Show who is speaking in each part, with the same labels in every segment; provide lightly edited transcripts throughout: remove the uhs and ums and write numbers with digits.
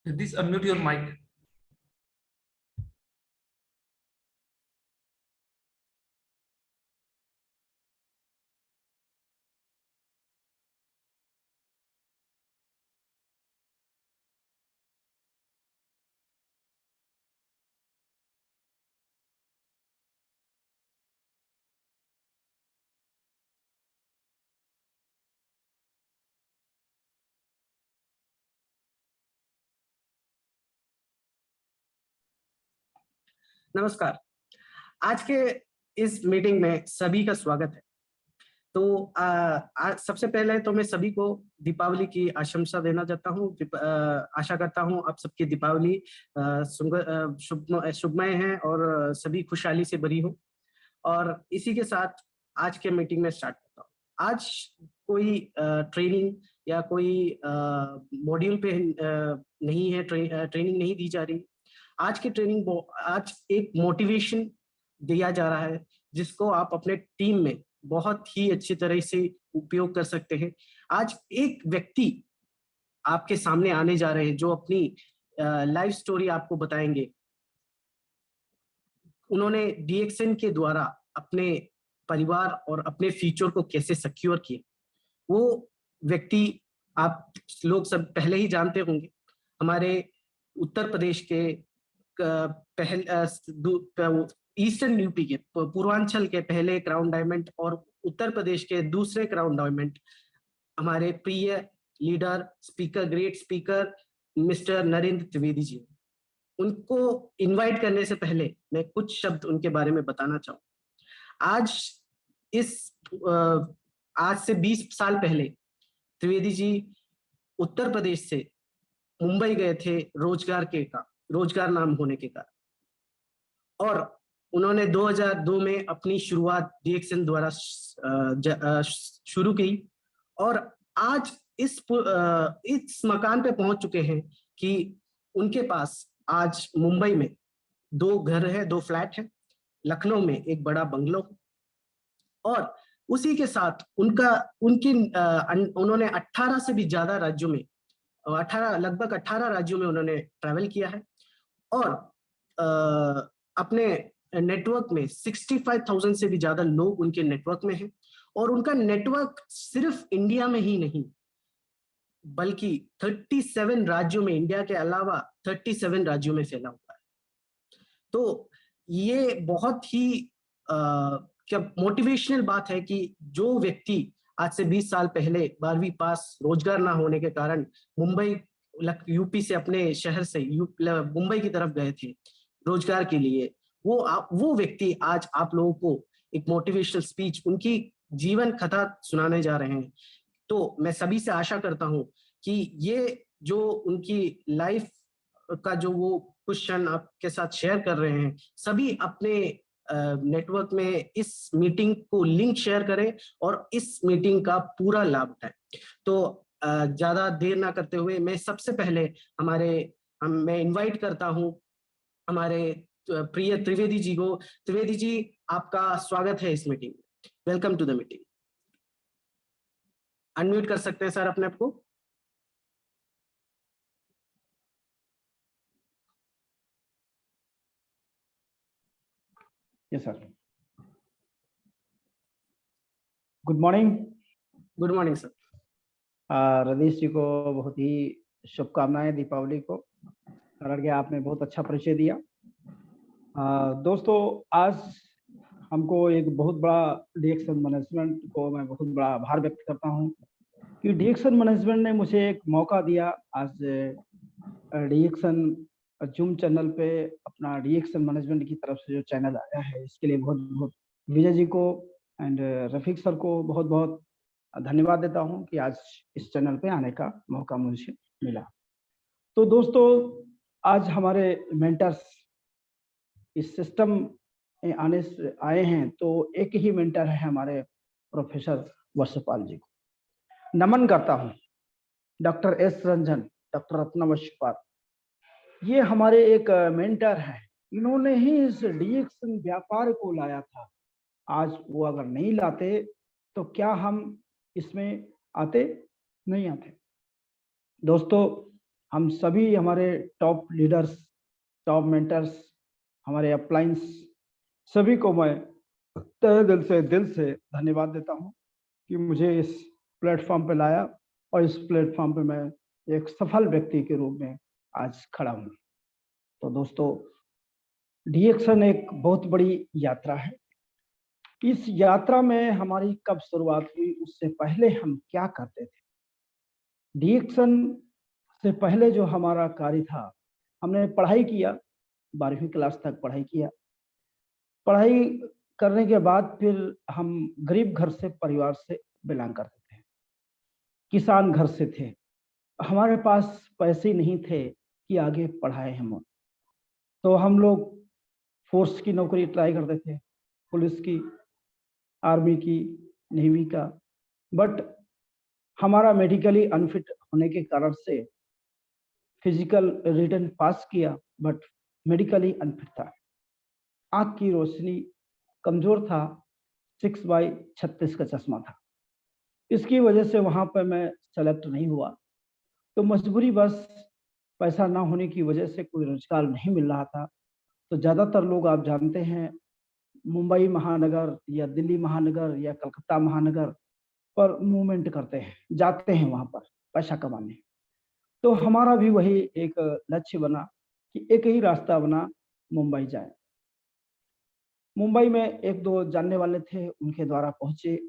Speaker 1: This unmute your mic.
Speaker 2: नमस्कार। आज के इस मीटिंग में सभी का स्वागत है। तो सबसे पहले तो मैं सभी को दीपावली की आशंसा देना चाहता हूँ। आशा करता हूँ आप सबकी दीपावली शुभमय है और सभी खुशहाली से भरी हो। और इसी के साथ आज के मीटिंग में स्टार्ट करता हूँ। आज कोई ट्रेनिंग या कोई मॉड्यूल पे नहीं है, ट्रेनिंग नहीं दी जा रही। आज की ट्रेनिंग आज एक मोटिवेशन दिया जा रहा है जिसको आप अपने टीम में बहुत ही अच्छी तरह से उपयोग कर सकते हैं। आज एक व्यक्ति आपके सामने आने जा रहे हैं जो अपनी लाइफ स्टोरी आपको बताएंगे। उन्होंने डीएक्सएन के द्वारा अपने परिवार और अपने फ्यूचर को कैसे सिक्योर किया। वो व्यक्ति आप लोग सब पहले ही जानते होंगे। हमारे उत्तर प्रदेश के ईस्टर्न यूपी के पूर्वांचल के पहले क्राउन डायमंड और उत्तर प्रदेश के दूसरे क्राउन डायमंड हमारे प्रिय leader speaker, great speaker mister Narendra Trivedi ji. उनको इनवाइट करने से पहले मैं कुछ शब्द उनके बारे में बताना चाहूँ। आज से 20 साल पहले त्रिवेदी जी उत्तर प्रदेश से मुंबई गए थे रोजगार नाम होने के कारण, और उन्होंने 2002 में अपनी शुरुआत डीएक्सएन द्वारा शुरू की और आज इस मकान पे पहुंच चुके हैं कि उनके पास आज मुंबई में 2 घर है, 2 फ्लैट है, लखनऊ में एक बड़ा बंगलो और उसी के साथ उन्होंने 18 से भी ज्यादा राज्यों में, 18 लगभग 18 राज्यों में उन्होंने ट्रैवल किया है। और अपने नेटवर्क में 65,000 से भी ज्यादा लोग उनके नेटवर्क में हैं। और उनका नेटवर्क सिर्फ इंडिया में ही नहीं बल्कि 37 राज्यों में, इंडिया के अलावा 37 राज्यों में फैला हुआ है। तो ये बहुत ही क्या मोटिवेशनल बात है कि जो व्यक्ति आज से 20 साल पहले 12वीं पास, रोजगार ना होने के कारण मुंबई, यूपी से, अपने शहर से मुंबई की तरफ गए थे रोजगार के लिए, वो व्यक्ति आज आप लोगों को एक मोटिवेशनल स्पीच, उनकी जीवन कथा सुनाने जा रहे हैं। तो मैं सभी से आशा करता हूं कि ये जो उनकी लाइफ का जो वो कुछ क्षण आपके साथ शेयर कर रहे हैं, सभी अपने नेटवर्क में इस मीटिंग को लिंक शेयर करें और इस मीटिंग का पूरा लाभ उठाएं। तो ज्यादा देर ना करते हुए मैं सबसे पहले मैं इनवाइट करता हूं हमारे प्रिय त्रिवेदी जी को। त्रिवेदी जी, आपका स्वागत है इस मीटिंग में। Welcome to the meeting. Unmute कर सकते हैं सर अपने आप को।
Speaker 1: Yes sir. Good morning.
Speaker 2: Good morning sir.
Speaker 1: Radeesh ji को बहुत ही शुभकामनाएं दीपावली को, कारण कि आपने बहुत अच्छा परिचय दिया। दोस्तों, आज हमको एक बहुत बड़ा डीएक्शन मैनेजमेंट को मैं बहुत बड़ा आभार व्यक्त करता हूं कि डीएक्शन मैनेजमेंट ने मुझे एक मौका दिया। आज डीएक्शन जूम चैनल पे अपना डीएक्शन मैनेजमेंट की तरफ से जो चैनल आया है, इसके लिए बहुत बहुत विजय जी को एंड रफीक सर को बहुत बहुत धन्यवाद देता हूं कि आज इस चैनल पे आने का मौका मुझे मिला। तो दोस्तों, आज हमारे मेंटर्स इस सिस्टम में आए हैं, तो एक ही मेंटर है हमारे प्रोफेसर वर्षपाल जी को नमन करता हूं। Doctor S Ranjan, doctor Ratna Varshpal, ये हमारे एक मेंटर हैं। इन्होंने ही इस डीएक्शन व्यापार को लाया था। आज वो अगर नहीं लाते तो क्या हम इसमें आते? नहीं आते। दोस्तों, हम सभी हमारे टॉप लीडर्स, टॉप मेंटर्स, हमारे अपलाइंस, सभी को मैं तहे दिल से धन्यवाद देता हूं कि मुझे इस प्लेटफॉर्म पे लाया और इस प्लेटफॉर्म पे मैं एक सफल व्यक्ति के रूप में आज खड़ा हूं। तो दोस्तों, डीएक्शन एक बहुत बड़ी यात्रा है। इस यात्रा में हमारी कब शुरुआत हुई, उससे पहले हम क्या करते थे? डीएक्शन से पहले जो हमारा कार्य था, हमने पढ़ाई किया, 12वीं क्लास तक पढ़ाई किया। पढ़ाई करने के बाद फिर हम गरीब घर से, परिवार से बिलोंग करते थे, किसान घर से थे। हमारे पास पैसे नहीं थे कि आगे पढ़ाए हम, तो हम लोग फोर्स की नौकरी ट्राई करते थे, पुलिस की, आर्मी की, नेवी का। बट हमारा मेडिकली अनफिट होने के कारण से फिजिकल रिटन पास किया, बट मेडिकली अनफिट था। आंख की रोशनी कमजोर था, 6/36 का चश्मा था। इसकी वजह से वहां पर मैं सेलेक्ट नहीं हुआ। तो मजबूरी बस, पैसा ना होने की वजह से कोई रोजगार नहीं मिल रहा था। तो ज्यादातर लोग, आप जानते हैं, मुंबई महानगर या दिल्ली महानगर या कलकत्ता महानगर पर मूवमेंट करते हैं, जाते हैं वहां पर पैसा कमाने। तो हमारा भी वही एक लक्ष्य बना कि एक ही रास्ता बना, मुंबई जाए। मुंबई में एक दो जानने वाले थे, उनके द्वारा पहुंचे।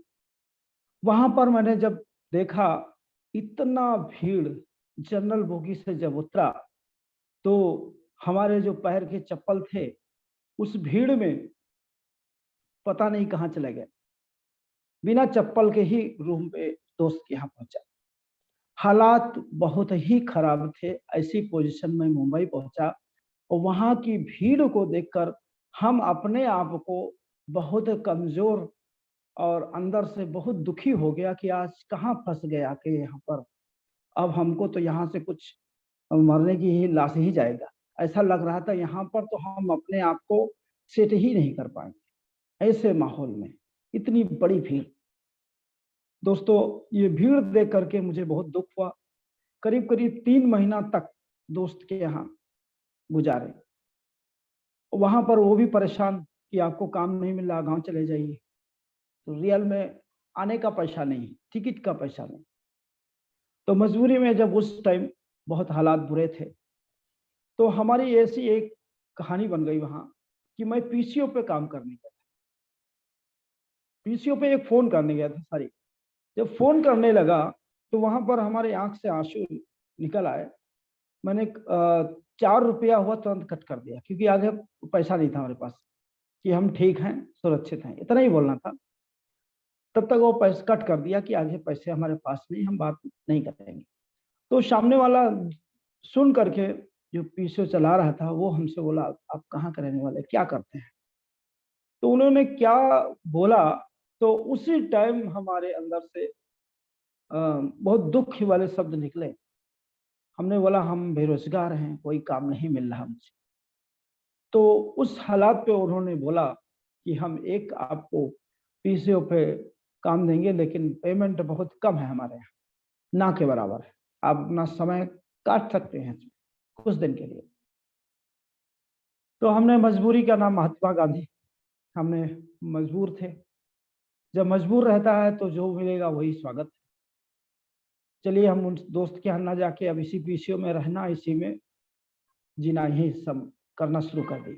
Speaker 1: वहां पर मैंने जब देखा इतना भीड़, जनरल बोगी से जब उतरा तो हमारे जो पैर के चप्पल थे उस भीड़ में पता नहीं कहां चले गए। बिना चप्पल के ही रूम पे दोस्त के यहाँ पहुंचा। हालात बहुत ही खराब थे। ऐसी पोजीशन में मुंबई पहुंचा और वहां की भीड़ को देखकर हम अपने आप को बहुत कमजोर और अंदर से बहुत दुखी हो गया कि आज कहाँ फंस गया कि यहाँ पर। अब हमको तो यहाँ से कुछ मरने की ही लाश ही जाएगा, ऐसा लग रहा था। यहाँ पर तो हम अपने आप को सेट ही नहीं कर पाएंगे। ऐसे माहौल में इतनी बड़ी भीड़, दोस्तों ये भीड़ देख करके मुझे बहुत दुख हुआ। करीब करीब 3 महीना तक दोस्त के यहाँ गुजारे। वहां पर वो भी परेशान कि आपको काम नहीं मिल रहा, गांव चले जाइए। तो रियल में आने का पैसा नहीं, टिकट का पैसा नहीं। तो मजबूरी में जब उस टाइम बहुत हालात बुरे थे, तो हमारी ऐसी एक कहानी बन गई वहां कि मैं पीसीओ पे काम करने गया था। पीसीओ पे एक फोन करने गया था। सारी जब फोन करने लगा तो वहां पर हमारे आंख से आंसू निकल आए। मैंने 4 रुपया हुआ तुरंत कट कर दिया, क्योंकि आगे पैसा नहीं था हमारे पास कि हम ठीक हैं, सुरक्षित हैं, इतना ही बोलना था। तब तक वो पैसा कट कर दिया कि आगे पैसे हमारे पास नहीं, हम बात नहीं करेंगे। तो सामने वाला सुन करके, जो पीछे चला रहा था, वो हमसे बोला, आप कहाँ के रहने वाले, क्या करते हैं? तो उन्होंने क्या बोला, तो उसी टाइम हमारे अंदर से बहुत दुख वाले शब्द निकले। हमने बोला, हम बेरोजगार हैं, कोई काम नहीं मिल रहा मुझे। तो उस हालात पे उन्होंने बोला कि हम एक आपको पीसीओ पे काम देंगे, लेकिन पेमेंट बहुत कम है हमारे यहाँ, ना के बराबर है। आप अपना समय काट सकते हैं कुछ दिन के लिए। तो हमने मजबूरी का नाम महात्मा गांधी, हमने मजबूर थे। जब मजबूर रहता है तो जो मिलेगा वही स्वागत। चलिए हम उन दोस्त के यहाँ ना जाके अब इसी पीसीओ में रहना, इसी में जीना ही सब करना शुरू कर दी।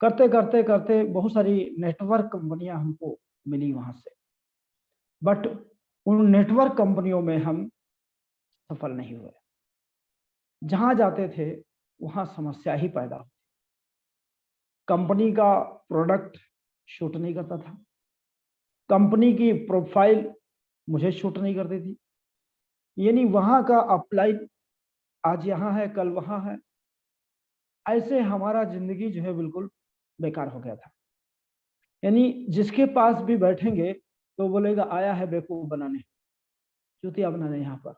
Speaker 1: करते करते करते बहुत सारी नेटवर्क कंपनियां हमको मिली वहां से, बट उन नेटवर्क कंपनियों में हम सफल नहीं हुए। जहां जाते थे वहां समस्या ही पैदा हुई। कंपनी का प्रोडक्ट शूट नहीं करता था, कंपनी की प्रोफाइल मुझे शूट नहीं करती थी। यानी वहां का अपलाइन आज यहाँ है, कल वहां है। ऐसे हमारा जिंदगी जो है बिल्कुल बेकार हो गया था। यानी जिसके पास भी बैठेंगे तो बोलेगा, आया है बेवकूफ बनाने, चूतिया बनाने। यहाँ पर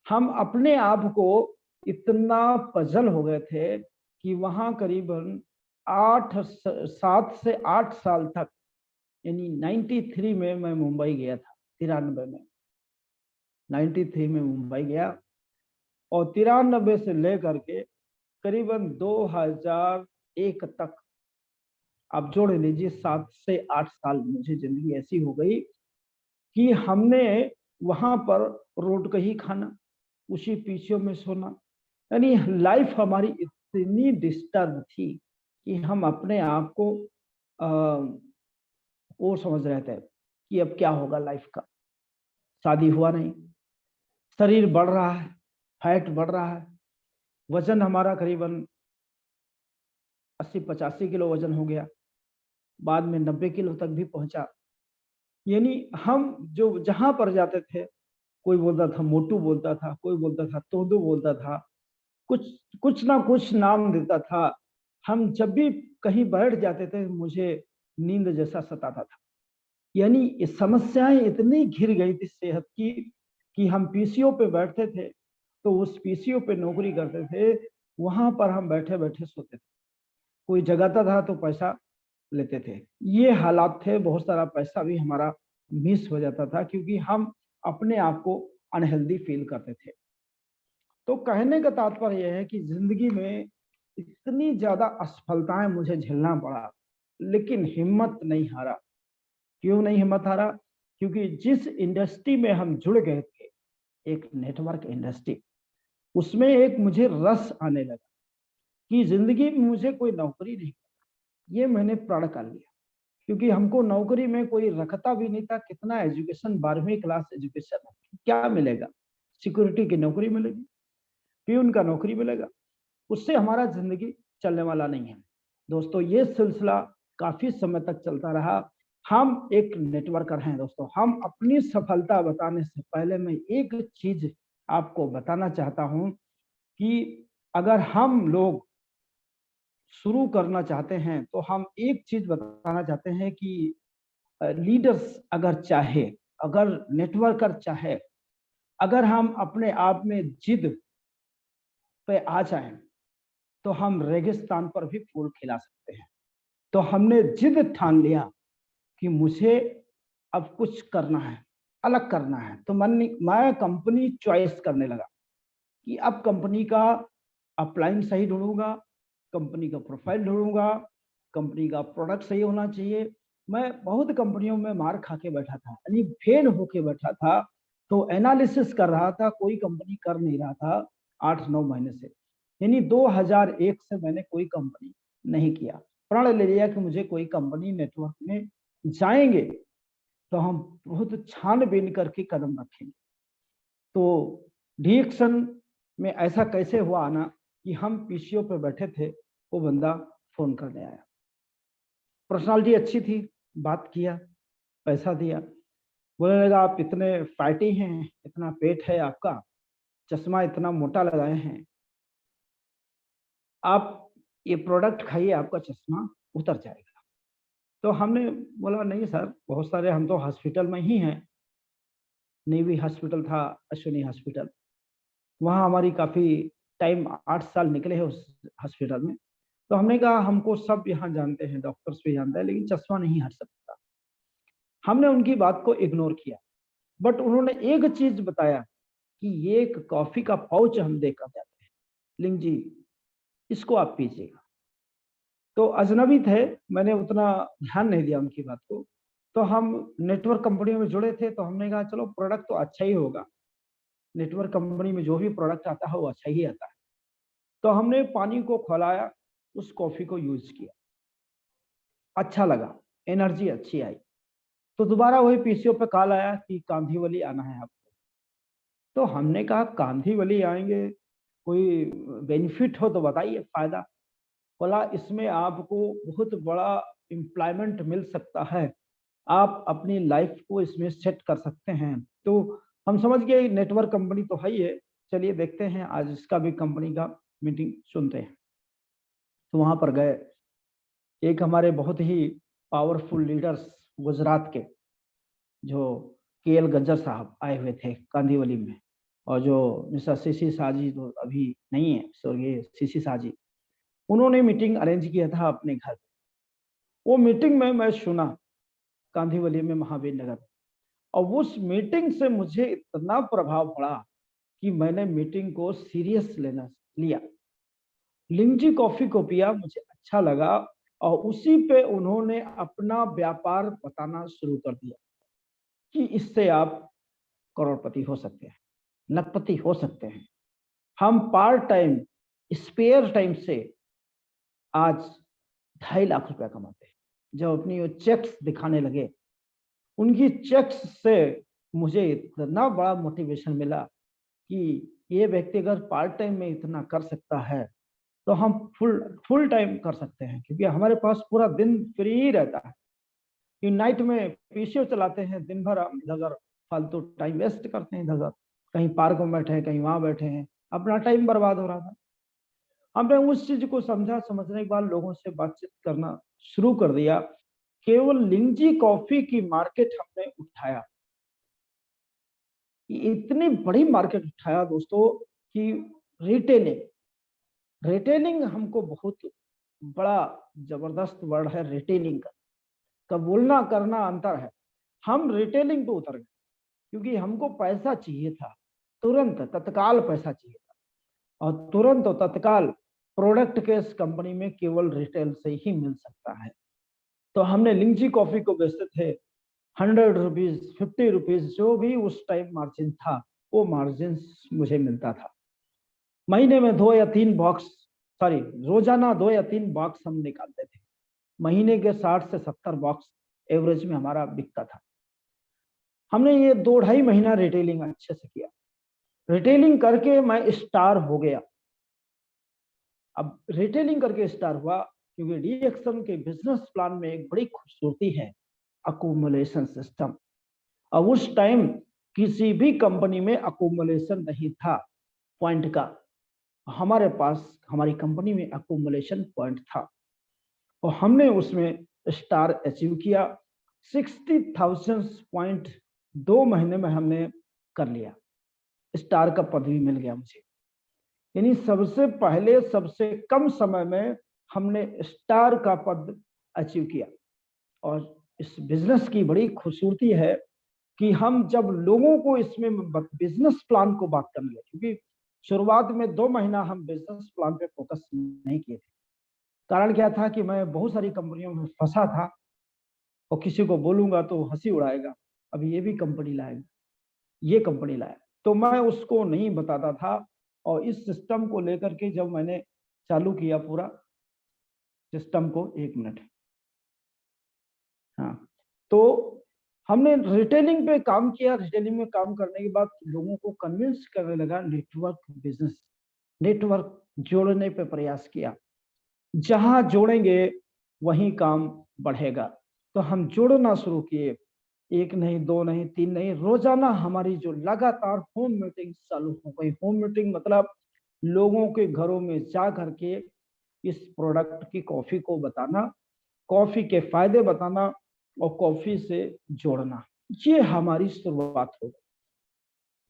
Speaker 1: हम अपने आप को इतना पजल हो गए थे कि वहां करीबन 7 से 8 साल तक, यानी 93 में मैं मुंबई गया था। 93 में, 93 में मुंबई गया, और 93 से लेकर के करीबन 2001 तक आप जोड़ लीजिए, 7 से 8 साल मुझे जिंदगी ऐसी हो गई कि हमने वहां पर रोड का ही खाना, उसी पीछे में सोना। यानी लाइफ हमारी इतनी डिस्टर्ब थी कि हम अपने आप को वो समझ रहे थे कि अब क्या होगा लाइफ का। शादी हुआ नहीं, शरीर बढ़ रहा है, फैट बढ़ रहा है, वजन हमारा करीबन 80-85 किलो वजन हो गया, बाद में 90 किलो तक भी पहुंचा। यानी हम जो जहां पर जाते थे, कोई बोलता था मोटू, बोलता था कोई, बोलता था तोदू, बोलता था कुछ कुछ ना कुछ नाम देता था। हम जब भी कहीं बैठ जाते थे, मुझे नींद जैसा सताता था। यानी समस्याएं इतनी घिर गई थी सेहत की कि हम पीसीओ पे बैठते थे, तो उस पीसीओ पे नौकरी करते थे, वहां पर हम बैठे बैठे सोते थे। कोई जगाता था तो पैसा लेते थे। ये हालात थे। बहुत सारा पैसा भी हमारा मिस हो जाता था, क्योंकि हम अपने आप को अनहेल्दी फील करते थे। तो कहने का तात्पर्य यह है कि जिंदगी में इतनी ज्यादा असफलताएं मुझे झेलना पड़ा, लेकिन हिम्मत नहीं हारा। क्यों नहीं हिम्मत हारा? क्योंकि जिस इंडस्ट्री में हम जुड़ गए थे, एक नेटवर्क इंडस्ट्री, उसमें एक मुझे रस आने लगा कि जिंदगी में मुझे कोई नौकरी नहीं, ये मैंने प्रण कर लिया। क्योंकि हमको नौकरी में कोई रखता भी नहीं था। कितना एजुकेशन, 12वीं क्लास एजुकेशन, क्या मिलेगा? सिक्योरिटी की नौकरी मिलेगी, प्यून का नौकरी मिलेगा, उससे हमारा जिंदगी चलने वाला नहीं है। दोस्तों ये सिलसिला काफी समय तक चलता रहा। हम एक नेटवर्कर हैं दोस्तों। हम अपनी सफलता बताने से पहले मैं एक चीज आपको बताना चाहता हूं कि अगर हम लोग शुरू करना चाहते हैं, तो हम एक चीज बताना चाहते हैं कि लीडर्स अगर चाहे, अगर नेटवर्कर चाहे, अगर हम अपने आप में जिद पे आ जाएं, तो हम रेगिस्तान पर भी फूल खिला सकते हैं। तो हमने जिद ठान लिया कि मुझे अब कुछ करना है, अलग करना है। तो मैं कंपनी चॉइस करने लगा कि अब कंपनी का अपलाइन सही ढूंढूंगा, कंपनी का प्रोफाइल ढूंढूंगा, कंपनी का प्रोडक्ट सही होना चाहिए। मैं बहुत कंपनियों में मार खा के बैठा था, यानी फेल होके बैठा था। तो एनालिसिस कर रहा था, कोई कंपनी कर नहीं रहा था 8-9 महीने से, यानी 2001 से मैंने कोई कंपनी नहीं किया। प्रण ले लिया कि मुझे कोई कंपनी नेटवर्क में जाएंगे तो हम बहुत छानबीन करके कदम रखेंगे। तो डिएक्शन में ऐसा कैसे हुआ आना कि हम पीसीओ पे बैठे थे, वो बंदा फोन करने आया। पर्सनालिटी अच्छी थी, बात किया, पैसा दिया। बोलने लगा आप इतने फैटी हैं, इतना पेट है आपका, चश्मा इतना मोटा लगाए हैं, आप ये प्रोडक्ट खाइए, आपका चश्मा उतर जाएगा। तो हमने बोला नहीं सर, बहुत सारे हम तो हॉस्पिटल में ही हैं। नेवी हॉस्पिटल था, अश्विनी हॉस्पिटल, वहाँ हमारी काफ़ी टाइम 8 साल निकले हैं उस हॉस्पिटल में। तो हमने कहा हमको सब यहाँ जानते हैं, डॉक्टर्स भी जानते हैं, लेकिन चश्मा नहीं हट सकता। हमने उनकी बात को इग्नोर किया, बट उन्होंने एक चीज बताया कि ये एक कॉफी का पाउच हम देकर जाते हैं, लिंग जी इसको आप पीजिएगा। तो अजनबी थे, मैंने उतना ध्यान नहीं दिया उनकी बात को। तो हम नेटवर्क कंपनियों में जुड़े थे, तो हमने कहा चलो प्रोडक्ट तो अच्छा ही होगा, नेटवर्क कंपनी में जो भी प्रोडक्ट आता है वो अच्छा ही आता है। तो हमने पानी को खौलाया, उस कॉफी को यूज किया, अच्छा लगा, एनर्जी अच्छी आई। तो दोबारा वही पीसीओ पे कॉल आया कि कांधीवली आना है आपको। तो हमने कहा कांधीवली आएंगे, कोई बेनिफिट हो तो बताइए, फायदा। बोला इसमें आपको बहुत बड़ा एम्प्लॉयमेंट मिल सकता है, आप अपनी लाइफ को इसमें सेट कर सकते हैं। तो हम समझ गए नेटवर्क कंपनी तो है ही है, चलिए देखते हैं आज इसका भी कंपनी का मीटिंग सुनते हैं। तो वहां पर गए, एक हमारे बहुत ही पावरफुल लीडर्स गुजरात के, जो केएल गज्जर साहब आए हुए थे कांदीवली में, और जो मिस्टर सीसी साजी तो अभी नहीं है, स्वर्गीय सीसी साजी, उन्होंने मीटिंग अरेंज किया था अपने घर। वो मीटिंग में मैं सुना कांदीवली में, महावीर नगर, और उस मीटिंग से मुझे इतना प्रभाव पड़ा कि मैंने मीटिंग को सीरियस लेना लिया। लिंगजी कॉफी को पिया, मुझे अच्छा लगा, और उसी पे उन्होंने अपना व्यापार बताना शुरू कर दिया कि इससे आप करोड़पति हो सकते हैं, लखपति हो सकते हैं। हम पार्ट टाइम स्पेयर टाइम से आज 2.5 लाख रुपया कमाते हैं। जब अपनी वो चेक्स दिखाने लगे, उनकी चेक्स से मुझे इतना बड़ा मोटिवेशन मिला कि ये व्यक्ति अगर पार्ट टाइम में इतना कर सकता है तो हम फुल टाइम कर सकते हैं, क्योंकि हमारे पास पूरा दिन फ्री रहता है। कि नाइट में पीसीओ चलाते हैं, दिन भर हम इधर फालतू टाइम वेस्ट करते हैं, इधर कहीं पार्क में बैठे हैं, कहीं वहां बैठे हैं, अपना टाइम बर्बाद हो रहा था। हमने उस चीज को समझा, समझने के बाद लोगों से बातचीत करना शुरू कर दिया। केवल लिंगजी कॉफी की मार्केट हमने उठाया, इतनी बड़ी मार्केट उठाया दोस्तों कि रिटेलिंग रिटेलिंग हमको बहुत बड़ा जबरदस्त वर्ड है रिटेलिंग का बोलना करना अंतर है। हम रिटेलिंग पे उतर गए क्योंकि हमको पैसा चाहिए था, तुरंत तत्काल पैसा चाहिए था, और तुरंत और तत्काल प्रोडक्ट के इस कंपनी में केवल रिटेल से ही मिल सकता है। तो हमने लिंगजी कॉफी को बेचते थे 100 रुपीज, 50 रुपीज, जो भी उस टाइम मार्जिन था वो मार्जिन मुझे मिलता था। महीने में 2 या 3 बॉक्स, सॉरी रोजाना 2 या 3 बॉक्स हम निकालते थे। महीने के 60 से 70 बॉक्स एवरेज में हमारा बिकता था। हमने ये 2-2.5 महीना रिटेलिंग अच्छे से किया। रिटेलिंग करके मैं स्टार हो गया। अब रिटेलिंग करके स्टार हुआ क्योंकि डीएक्सएम के बिजनेस प्लान में एक बड़ी खूबसूरती है, अकोमुलेशन सिस्टम। अब उस टाइम किसी भी कंपनी में अकोमुलेशन नहीं था पॉइंट का, हमारे पास हमारी कंपनी में अकोमुलेशन पॉइंट था, और हमने उसमें स्टार अचीव किया। 60,000 पॉइंट 2 महीने में हमने कर लिया, स्टार का पद भी मिल गया मुझे। यानी सबसे पहले सबसे कम समय में हमने स्टार का पद अचीव किया। और इस बिजनेस की बड़ी खूबसूरती है कि हम जब लोगों को इसमें बिजनेस प्लान को बात करने लगे, क्योंकि शुरुआत में 2 महीना हम बिजनेस प्लान पे फोकस नहीं किए थे। कारण क्या था कि मैं बहुत सारी कंपनियों में फंसा था और किसी को बोलूंगा तो हंसी उड़ाएगा, अभी ये भी कंपनी लाएगा, ये कंपनी लाया, तो मैं उसको नहीं बताता था। और इस सिस्टम को लेकर के जब मैंने चालू किया पूरा सिस्टम को, 1 मिनट, हाँ, तो हमने रिटेलिंग पे काम किया। रिटेलिंग में काम करने के बाद लोगों को कन्विंस करने लगा, नेटवर्क बिजनेस, नेटवर्क जोड़ने पे प्रयास किया। जहां जोड़ेंगे वहीं काम बढ़ेगा। तो हम जोड़ना शुरू किए, 1 नहीं, 2 नहीं, 3 नहीं, रोजाना हमारी जो लगातार होम मीटिंग चालू हो गई। होम मीटिंग मतलब लोगों के घरों में जा करके इस प्रोडक्ट की, कॉफी को बताना, कॉफी के फायदे बताना और कॉफी से जोड़ना। ये हमारी शुरुआत हो गई।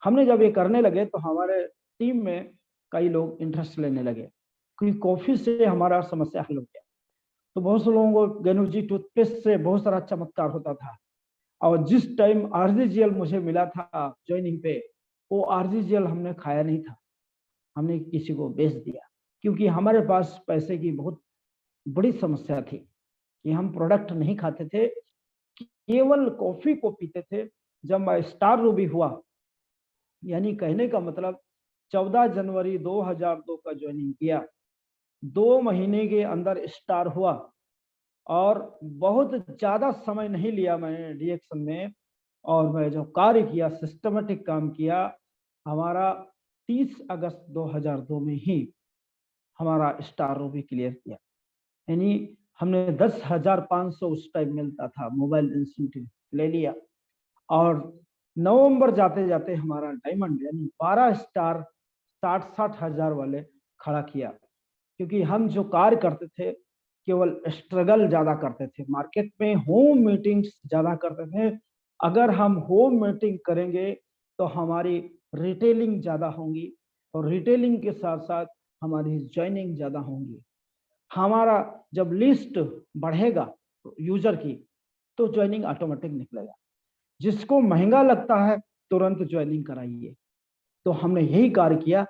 Speaker 1: हमने जब ये करने लगे तो हमारे टीम में कई लोग इंटरेस्ट लेने लगे, क्योंकि कॉफी से हमारा समस्या हल हो गया। तो बहुत से लोगों को गेनर्जी टूथपेस्ट से बहुत सारा चमत्कार होता था। और जिस टाइम आरजीजीएल मुझे मिला था ज्वाइनिंग पे, वो आरजीजीएल हमने खाया नहीं था, हमने किसी को बेच दिया, क्योंकि हमारे पास पैसे की बहुत बड़ी समस्या थी कि हम प्रोडक्ट नहीं खाते थे, केवल कॉफी को पीते थे। जब मैं स्टार रूबी हुआ, यानी कहने का मतलब 14 जनवरी 2002 का ज्वाइनिंग किया, 2 महीने के अंदर स्टार हुआ। और बहुत ज्यादा समय नहीं लिया मैंने डीएक्शन में, और मैं जो कार्य किया, सिस्टमेटिक काम किया, हमारा 30 अगस्त 2002 में ही हमारा स्टार रूबी क्लियर किया। यानी हमने 10,500 उस टाइम मिलता था मोबाइल इंसेंटिव ले लिया, और नवंबर जाते जाते हमारा डायमंड यानी 12 स्टार 60-60 हजार वाले खड़ा किया। क्योंकि हम जो कार्य करते थे केवल स्ट्रगल ज्यादा करते थे, मार्केट में होम मीटिंग्स ज्यादा करते थे। अगर हम होम मीटिंग करेंगे तो हमारी रिटेलिंग ज्यादा होंगी, और रिटेलिंग के साथ साथ हमारी ज्वाइनिंग ज्यादा होंगी। हमारा जब लिस्ट बढ़ेगा यूजर की, तो ज्वाइनिंग ऑटोमेटिक निकलेगा। जिसको महंगा लगता है तुरंत ज्वाइनिंग कराइए। तो हमने यही कार्य किया,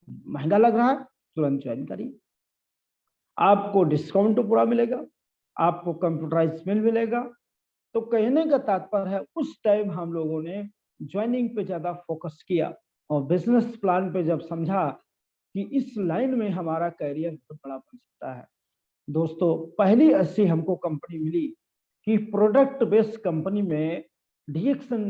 Speaker 1: महंगा लग रहा है तुरंत ज्वाइन करिए, आपको डिस्काउंट तो पूरा मिलेगा, आपको कंप्यूटराइज मेल मिलेगा। तो कहने का तात्पर्य है, उस टाइम हम लोगों ने ज्वाइनिंग पे ज्यादा फोकस किया, और बिजनेस प्लान पे जब समझा कि इस लाइन में हमारा कैरियर बहुत बड़ा बन सकता है। दोस्तों, पहली ऐसी हमको कंपनी मिली कि प्रोडक्ट बेस्ड कंपनी में डीएक्शन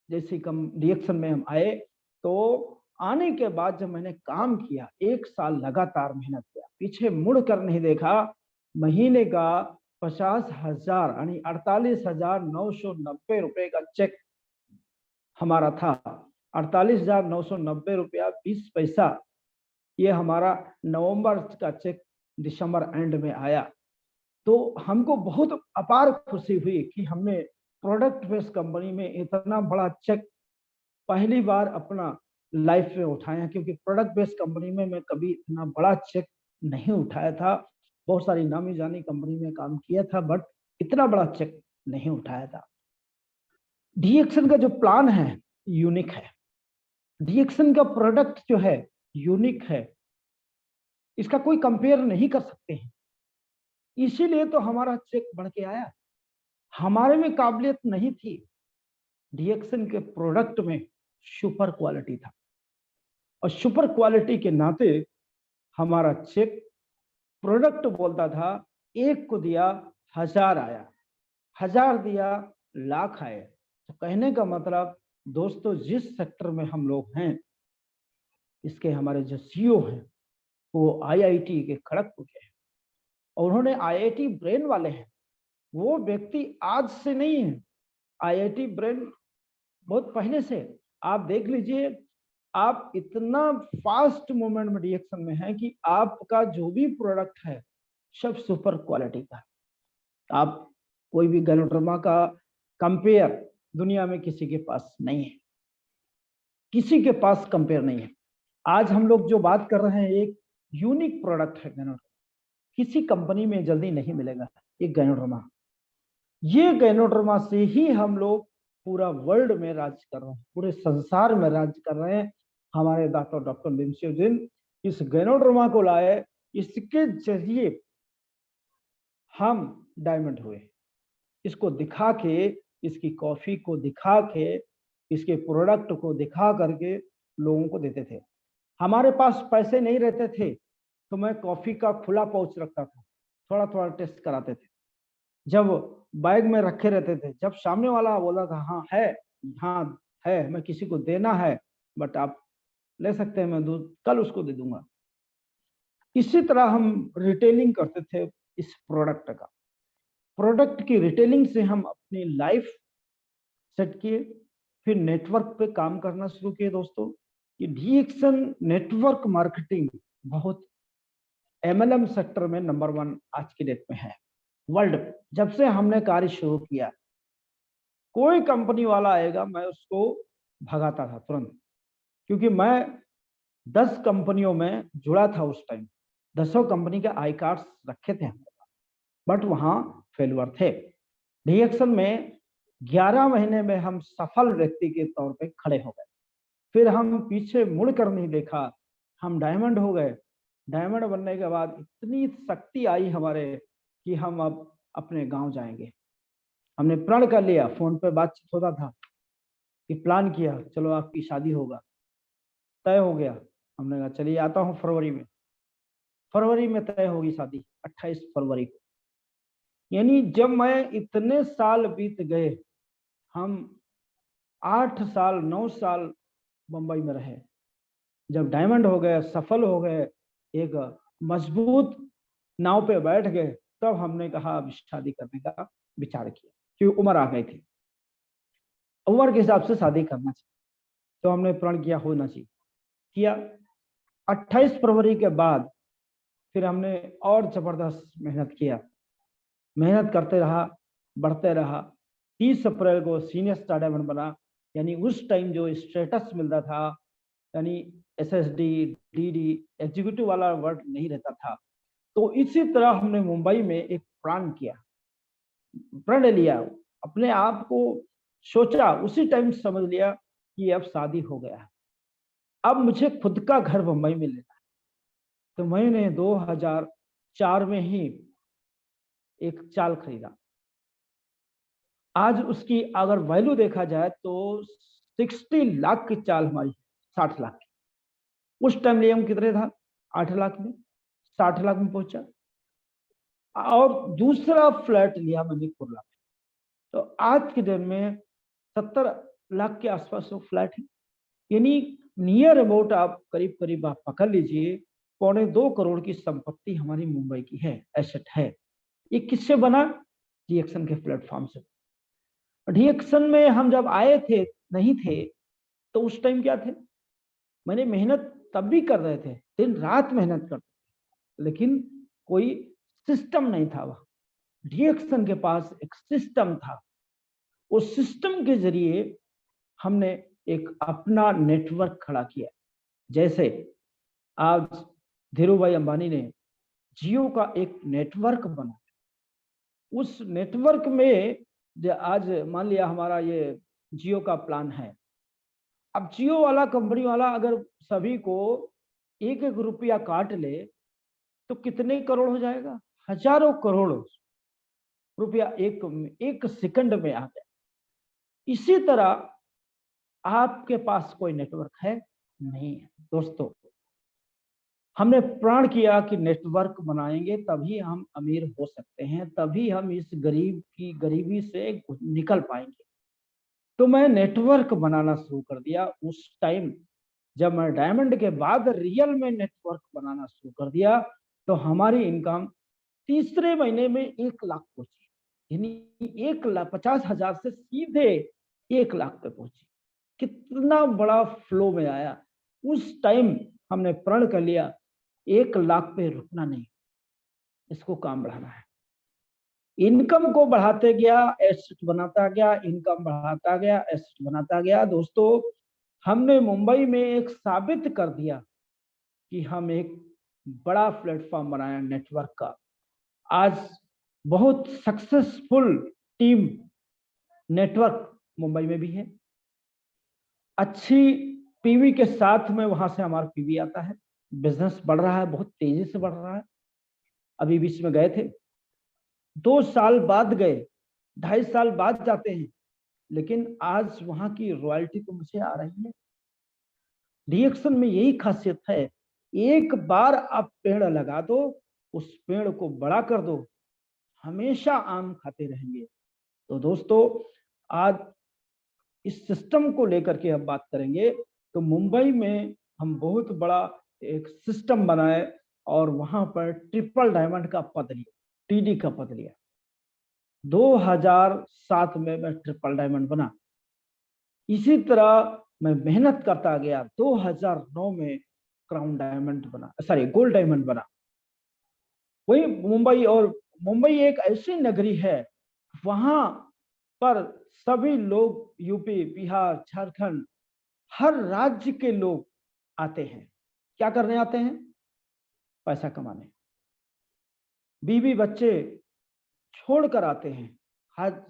Speaker 1: जैसी डीएक्शन में हम आए। तो आने के बाद जब मैंने काम किया, 1 साल लगातार मेहनत किया, पीछे मुड़ कर नहीं देखा, महीने का 50,000 यानी 48,990 रुपए का चेक हमारा था। 48,990 रुपया 20 पैसा, ये हमारा नवंबर का चेक दिसंबर एंड में आया। तो हमको बहुत अपार खुशी हुई कि हमने प्रोडक्ट बेस्ड कंपनी में इतना बड़ा चेक पहली बार अपना लाइफ में उठाया। क्योंकि प्रोडक्ट बेस्ड कंपनी में मैं कभी इतना बड़ा चेक नहीं उठाया था। बहुत सारी नामी जानी कंपनी में काम किया था, बट इतना बड़ा चेक नहीं उठाया था। डीएक्शन का जो प्लान है यूनिक है, डीएक्शन का प्रोडक्ट जो है यूनिक है, इसका कोई कंपेयर नहीं कर सकते हैं। इसीलिए तो हमारा चेक बढ़ के आया। हमारे में काबिलियत नहीं थी, डीएक्शन के प्रोडक्ट में सुपर क्वालिटी था, और सुपर क्वालिटी के नाते हमारा चेक, प्रोडक्ट बोलता था 1 को दिया 1000 आया, 1000 दिया लाख आए। तो कहने का मतलब दोस्तों, जिस सेक्टर में हम लोग हैं, इसके हमारे जो सीईओ हैं वो आईआईटी के खड़गपुर के हैं, और उन्होंने आईआईटी ब्रेन वाले हैं। वो व्यक्ति आज से नहीं है, आईआईटी ब्रेन बहुत पहले से। आप देख लीजिए, आप इतना फास्ट मूवमेंट में रिएक्शन में है कि आपका जो भी प्रोडक्ट है सब सुपर क्वालिटी का है। आप कोई भी गैनोडर्मा का कंपेयर दुनिया में किसी के पास नहीं है, किसी के पास कंपेयर नहीं है। आज हम लोग जो बात कर रहे हैं, एक यूनिक प्रोडक्ट है गैनोडर्मा, किसी कंपनी में जल्दी नहीं मिलेगा। एक गैनोडर्मा, ये गैनोडर्मा से ही हम लोग पूरा वर्ल्ड में राज कर रहे हैं, पूरे संसार में राज कर रहे हैं। हमारे डॉक्टर लिंसियो जिन इस गैनोडर्मा को लाए, इसके जरिए हम डायमंड हुए। इसको दिखा के, इसकी कॉफी को दिखा के, इसके प्रोडक्ट को दिखा करके लोगों को देते थे। हमारे पास पैसे नहीं रहते थे तो मैं कॉफी का खुला पाउच रखता था, थोड़ा थोड़ा टेस्ट कराते थे, जब बैग में रखे रहते थे। जब सामने वाला बोला था हाँ है, मैं किसी को देना है, बट आप ले सकते हैं, मैं दूध कल उसको दे दूंगा। इसी तरह हम रिटेलिंग करते थे इस प्रोडक्ट का। प्रोडक्ट की रिटेलिंग से हम अपनी लाइफ सेट किए, फिर नेटवर्क पे काम करना शुरू किए। दोस्तों, ये डीएक्सन नेटवर्क मार्केटिंग बहुत एमएलएम सेक्टर में नंबर 1 आज की डेट में है वर्ल्ड। जब से हमने कार्य शुरू किया, कोई कंपनी वाला आएगा मैं उसको भगाता था तुरंत, क्योंकि मैं 10 कंपनियों में जुड़ा था उस टाइम। 10 कंपनी के आई कार्ड्स रखे थे हमारे पास, बट वहां फेलुअर थे। डीएक्सन में 11 महीने में हम सफल व्यक्ति के तौर पे खड़े हो गए। फिर हम पीछे मुड़कर नहीं देखा, हम डायमंड हो गए। डायमंड बनने के बाद इतनी शक्ति आई हमारे कि हम अब अपने गांव जाएंगे। हमने प्रण कर लिया, फोन पे बातचीत होता था कि प्लान किया, चलो आपकी शादी होगा, तय हो गया। हमने कहा चलिए आता हूँ फरवरी में तय होगी शादी, 28 फरवरी को। यानी जब मैं इतने साल बीत गए, हम 8 साल 9 साल मुंबई में रहे। जब डायमंड हो गए, सफल हो गए, एक मजबूत नाव पे बैठ गए, तब हमने कहा अब शादी करने का विचार किया, क्योंकि उम्र आ गई थी। उम्र के हिसाब से शादी करना चाहिए, तो हमने प्रण किया होना चाहिए, किया। 28 फरवरी के बाद फिर हमने और जबरदस्त मेहनत किया, मेहनत करते रहा, बढ़ते रहा। 30 अप्रैल को सीनियर स्टार डायमंड बना। यानी उस टाइम जो स्टेटस मिलता था, यानी एसएसडी डीडी एग्जीक्यूटिव वाला वर्ड नहीं रहता था। तो इसी तरह हमने मुंबई में एक प्रण लिया, अपने आप को सोचा, उसी टाइम समझ लिया कि अब शादी हो गया, अब मुझे खुद का घर मुंबई में लेना है। तो मैंने 2004 में ही एक चाल खरीदा। आज उसकी अगर वैल्यू देखा जाए तो 60 लाख की चाल हमारी, 60 लाख की। उस टाइम लिए हम कितने था, 8 लाख में, 60 लाख में पहुंचा। और दूसरा फ्लैट लिया मैंने कुर्ला। तो आज के दिन में 70 लाख के आसपास वो फ्लैट है। यानी नियर अबाउट आप करीब करीब आप पकड़ लीजिए 1.25 करोड़ की संपत्ति हमारी मुंबई की है, एसेट है। ये किससे बना? डीएक्सन के प्लेटफॉर्म से। डीएक्सन में हम जब आए थे, नहीं थे, तो उस टाइम क्या थे, मैंने मेहनत तब भी कर रहे थे, दिन रात मेहनत करते थे, लेकिन कोई सिस्टम नहीं था वहां। डीएक्सन के पास एक सिस्टम था। उस सिस्टम के जरिए हमने एक अपना नेटवर्क खड़ा किया। जैसे आज धीरूभाई अंबानी ने जियो का एक नेटवर्क बना, उस नेटवर्क में आज मान लिया हमारा ये जियो का प्लान है। अब जियो वाला कंपनी वाला अगर सभी को 1-1 रुपया काट ले तो कितने करोड़ हो जाएगा, हजारों करोड़ रुपया एक सेकंड में आ गया। इसी तरह आपके पास कोई नेटवर्क है नहीं है। दोस्तों, हमने प्रण किया कि नेटवर्क बनाएंगे तभी हम अमीर हो सकते हैं, तभी हम इस गरीबी से निकल पाएंगे। तो मैं नेटवर्क बनाना शुरू कर दिया। उस टाइम जब मैं डायमंड के बाद रियल में नेटवर्क बनाना शुरू कर दिया, तो हमारी इनकम तीसरे महीने में 1 लाख पहुंची। यानी 1,50,000 से सीधे 1 लाख पे पहुंची। कितना बड़ा फ्लो में आया। उस टाइम हमने प्रण कर लिया 1 लाख पे रुकना नहीं, इसको काम बढ़ाना है। इनकम को बढ़ाते गया, एसेट बनाता गया, इनकम बढ़ाता गया, एसेट बनाता गया। दोस्तों, हमने मुंबई में एक साबित कर दिया कि हम एक बड़ा प्लेटफॉर्म बनाया नेटवर्क का। आज बहुत सक्सेसफुल टीम नेटवर्क मुंबई में भी है। अच्छी पीवी के साथ में वहां से हमारा पीवी आता है। बिजनेस बढ़ रहा है, बहुत तेजी से बढ़ रहा है। अभी बीच में गए थे, 2 साल बाद गए, 2.5 साल बाद जाते हैं, लेकिन आज वहां की रॉयल्टी तो मुझे आ रही है। डीएक्शन में यही खासियत है, एक बार आप पेड़ लगा दो, उस पेड़ को बड़ा कर दो, हमेशा आम खाते रहेंगे। तो दोस्तों, आज इस सिस्टम को लेकर के हम बात करेंगे। तो मुंबई में हम बहुत बड़ा एक सिस्टम बनाए और वहां पर ट्रिपल डायमंड का पद लिया, टीडी का पद लिया। 2007 में मैं ट्रिपल डायमंड बना। इसी तरह मैं मेहनत करता गया, 2009 में क्राउन डायमंड बना, सॉरी गोल्ड डायमंड बना। वही मुंबई, और मुंबई एक ऐसी नगरी है, वहां पर सभी लोग यूपी, बिहार, झारखंड, हर राज्य के लोग आते हैं। क्या करने आते हैं? पैसा कमाने। बीवी बच्चे छोड़कर आते हैं। हर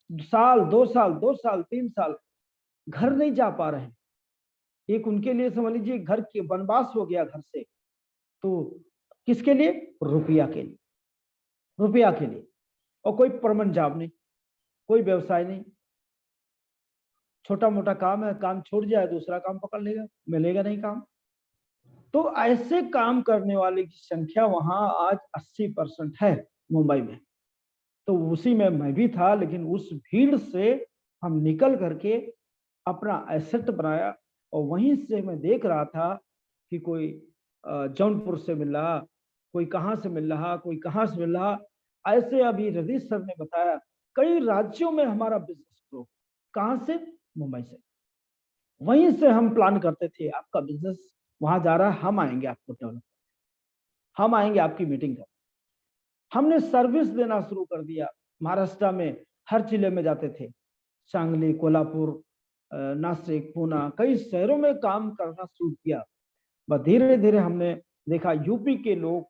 Speaker 1: साल 2 साल, 2 साल, 3 साल घर नहीं जा पा रहे हैं। एक उनके लिए समझ लीजिए घर के वनवास हो गया घर से। तो किसके लिए? रुपया के लिए, रुपया के लिए। और कोई परमानेंट जॉब नहीं, कोई व्यवसाय नहीं, छोटा मोटा काम है, काम छूट जाए दूसरा काम पकड़ लेगा, मिलेगा नहीं काम। तो ऐसे काम करने वाले की संख्या वहां आज 80% है मुंबई में। तो उसी में मैं भी था, लेकिन उस भीड़ से हम निकल करके अपना एसेट बनाया। और वहीं से मैं देख रहा था कि कोई जौनपुर से मिल रहा, कोई कहाँ से मिल रहा, कोई कहाँ से मिल रहा। ऐसे अभी रजनीश सर ने बताया, कई राज्यों में हमारा बिजनेस ग्रो। कहाँ से? मुंबई से। वहीं से हम प्लान करते थे, आपका बिजनेस वहां जा रहा है, हम आएंगे आपको डेवलप, हम आएंगे आपकी मीटिंग कर। हमने सर्विस देना शुरू कर दिया। महाराष्ट्र में हर जिले में जाते थे, सांगली, कोल्हापुर, नासिक, पूना, कई शहरों में काम करना शुरू किया। बस धीरे धीरे हमने देखा यूपी के लोग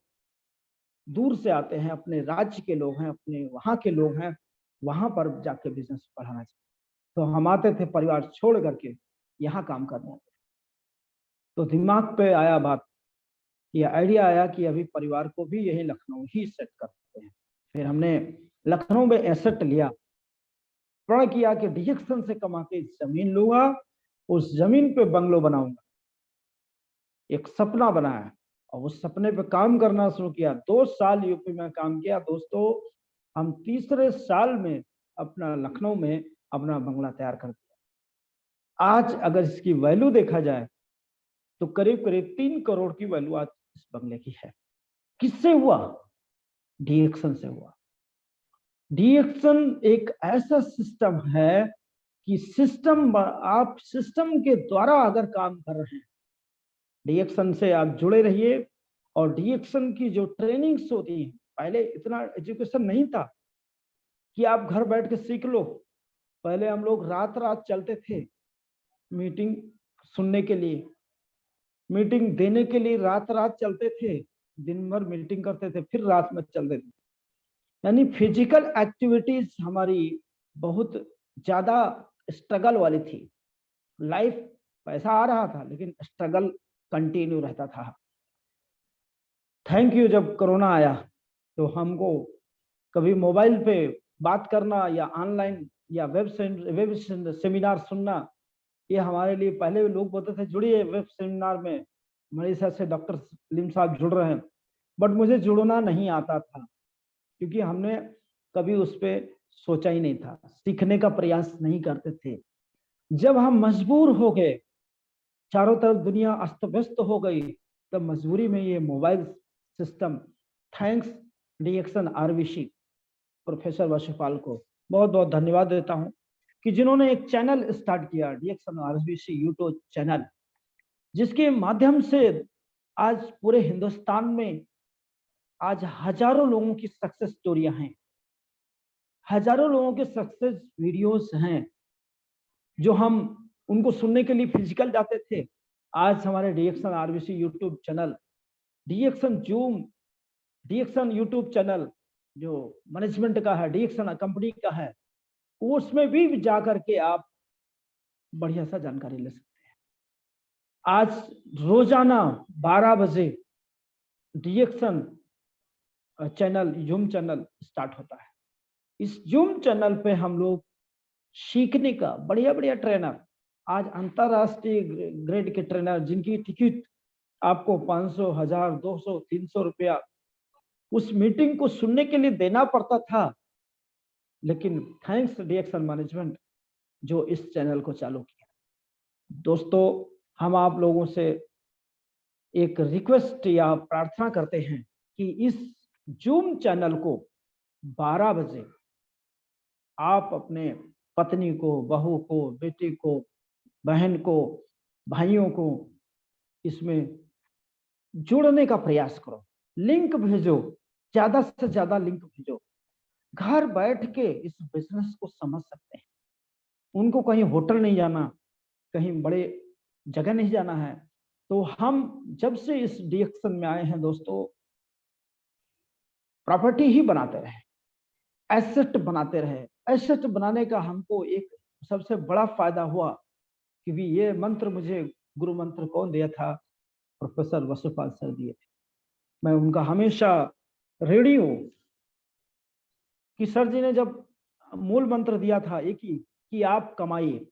Speaker 1: दूर से आते हैं, अपने राज्य के लोग हैं, अपने वहां के लोग हैं, वहां पर जाके बिजनेस बढ़ाना चाहिए। तो हम आते थे परिवार छोड़ करके यहाँ काम करने आते। तो दिमाग पे आया बात, ये आइडिया आया कि अभी परिवार को भी यही लखनऊ ही सेट करते हैं। फिर हमने लखनऊ में एसेट लिया, प्रण किया कि डीएक्शन से कमा के जमीन लूंगा, उस जमीन पे बंगलो बनाऊंगा। एक सपना बनाया और उस सपने पे काम करना शुरू किया। 2 साल यूपी में काम किया दोस्तों। हम तीसरे साल में अपना लखनऊ में अपना बंगला तैयार कर दिया। आज अगर इसकी वैल्यू देखा जाए तो करीब करीब 3 करोड़ की वैल्यू आज इस बंगले की है। किससे हुआ? डीएक्शन से हुआ। डीएक्शन एक ऐसा सिस्टम है कि सिस्टम, आप सिस्टम के द्वारा अगर काम कर रहे हैं, डीएक्शन से आप जुड़े रहिए। और डीएक्शन की जो ट्रेनिंग्स होती है, पहले इतना एजुकेशन नहीं था कि आप घर बैठ के सीख लो। पहले हम लोग रात रात चलते थे मीटिंग सुनने के लिए, मीटिंग देने के लिए रात रात चलते थे, दिन भर मीटिंग करते थे, फिर रात में चलते थे। यानी फिजिकल एक्टिविटीज हमारी बहुत ज्यादा स्ट्रगल वाली थी। लाइफ, पैसा आ रहा था लेकिन स्ट्रगल कंटिन्यू रहता था। थैंक यू, जब कोरोना आया तो हमको कभी मोबाइल पे बात करना या ऑनलाइन या वेब सेमिनार सुनना, ये हमारे लिए, पहले लोग बोलते थे जुड़िए वेब सेमिनार में, मनीषा से डॉक्टर सलीम साहब जुड़ रहे हैं, बट मुझे जुड़ना नहीं आता था क्योंकि हमने कभी उस पर सोचा ही नहीं था, सीखने का प्रयास नहीं करते थे। जब हम मजबूर हो गए, चारों तरफ दुनिया अस्त व्यस्त हो गई, तब मजबूरी में ये mobile system, thanks D action RBC professor Vashupal को बहुत बहुत धन्यवाद देता हूं कि जिन्होंने एक चैनल स्टार्ट किया, डीएक्शन आरबीसी यूट्यूब चैनल, जिसके माध्यम से आज पूरे हिंदुस्तान में आज हजारों लोगों की सक्सेस स्टोरियां हैं, हजारों लोगों के सक्सेस वीडियोस हैं, जो हम उनको सुनने के लिए फिजिकल जाते थे। आज हमारे D action RBC YouTube channel, D action Zoom, D action YouTube channel जो मैनेजमेंट का है, डीएक्शन कंपनी का है, उसमें भी जा करके आप बढ़िया सा जानकारी ले सकते हैं। आज रोजाना 12 बजे डीएक्शन चैनल, जूम चैनल स्टार्ट होता है। इस जूम चैनल पे हम लोग सीखने का बढ़िया बढ़िया ट्रेनर, आज अंतरराष्ट्रीय ग्रेड के ट्रेनर जिनकी टिकट आपको 500, 1000, 200, 300 रुपया उस मीटिंग को सुनने के लिए देना पड़ता था, लेकिन थैंक्स डीएक्शन मैनेजमेंट जो इस चैनल को चालू किया। दोस्तों, हम आप लोगों से एक रिक्वेस्ट या प्रार्थना करते हैं कि इस जूम चैनल को 12 बजे आप अपने पत्नी को, बहू को, बेटी को, बहन को, भाइयों को इसमें जुड़ने का प्रयास करो। लिंक भेजो, ज्यादा से ज्यादा लिंक भेजो। घर बैठ के इस बिजनेस को समझ सकते हैं। उनको कहीं होटल नहीं जाना, कहीं बड़े जगह नहीं जाना है। तो हम जब से इस डीएक्शन में आए हैं दोस्तों, प्रॉपर्टी ही बनाते रहे, एसेट बनाते रहे। एसेट बनाने का हमको एक सबसे बड़ा फायदा हुआ कि ये मंत्र मुझे गुरु मंत्र कौन दिया था? प्रोफेसर वसुपाल सर दिए थे। मैं उनका हमेशा ऋणी हूं कि सर जी ने जब मूल मंत्र दिया था एक ही कि आप कमाइए,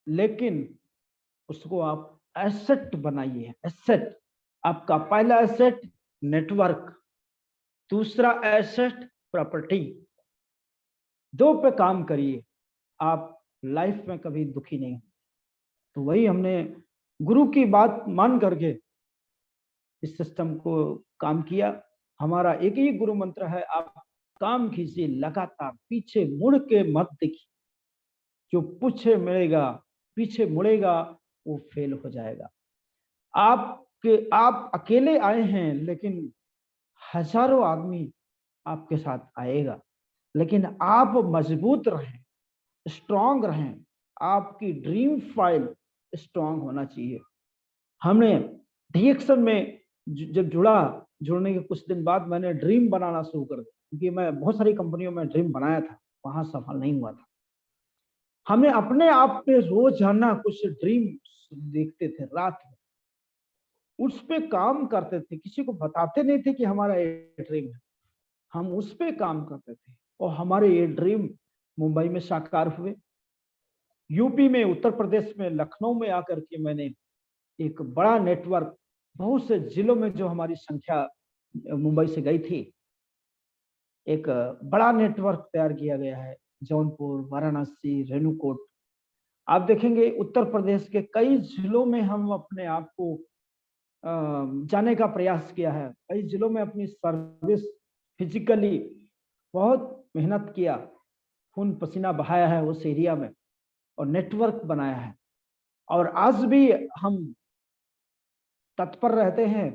Speaker 1: लेकिन उसको आप एसेट बनाइए। एसेट, आपका पहला एसेट नेटवर्क, दूसरा एसेट प्रॉपर्टी। 2 पे काम करिए, आप लाइफ में कभी दुखी नहीं। तो वही हमने गुरु की बात मान करके इस सिस्टम को काम किया। हमारा एक ही गुरु मंत्र है, आप काम कीजिए लगातार, पीछे मुड़ के मत देखिए। जो पीछे मुड़ेगा वो फेल हो जाएगा। आप अकेले आए हैं, लेकिन हजारों आदमी आपके साथ आएगा, लेकिन आप मजबूत रहें, स्ट्रांग रहें। आपकी ड्रीम फाइल स्ट्रांग होना चाहिए। हमने डीएक्शन में जब जुड़ने के कुछ दिन बाद मैंने ड्रीम बनाना शुरू कर दिया, क्योंकि मैं बहुत सारी कंपनियों में ड्रीम बनाया था, वहां सफल नहीं हुआ था। हमें अपने आप पे रोजाना कुछ ड्रीम देखते थे, रात में उस पे काम करते थे। किसी को बताते नहीं थे कि हमारा ये ड्रीम है, हम उस पे काम करते थे और हमारे ये ड्रीम मुंबई में साकार हुए। यूपी में, उत्तर प्रदेश में, लखनऊ में आकर के मैंने एक बड़ा नेटवर्क, बहुत से जिलों में जो हमारी संख्या मुंबई से गई थी, एक बड़ा नेटवर्क तैयार किया गया है। जौनपुर, वाराणसी, रेणुकूट, आप देखेंगे उत्तर प्रदेश के कई जिलों में हम अपने आप को जाने का प्रयास किया है। कई जिलों में अपनी सर्विस फिजिकली बहुत मेहनत किया, खून पसीना बहाया है उस एरिया में और नेटवर्क बनाया है। और आज भी हम तत्पर रहते हैं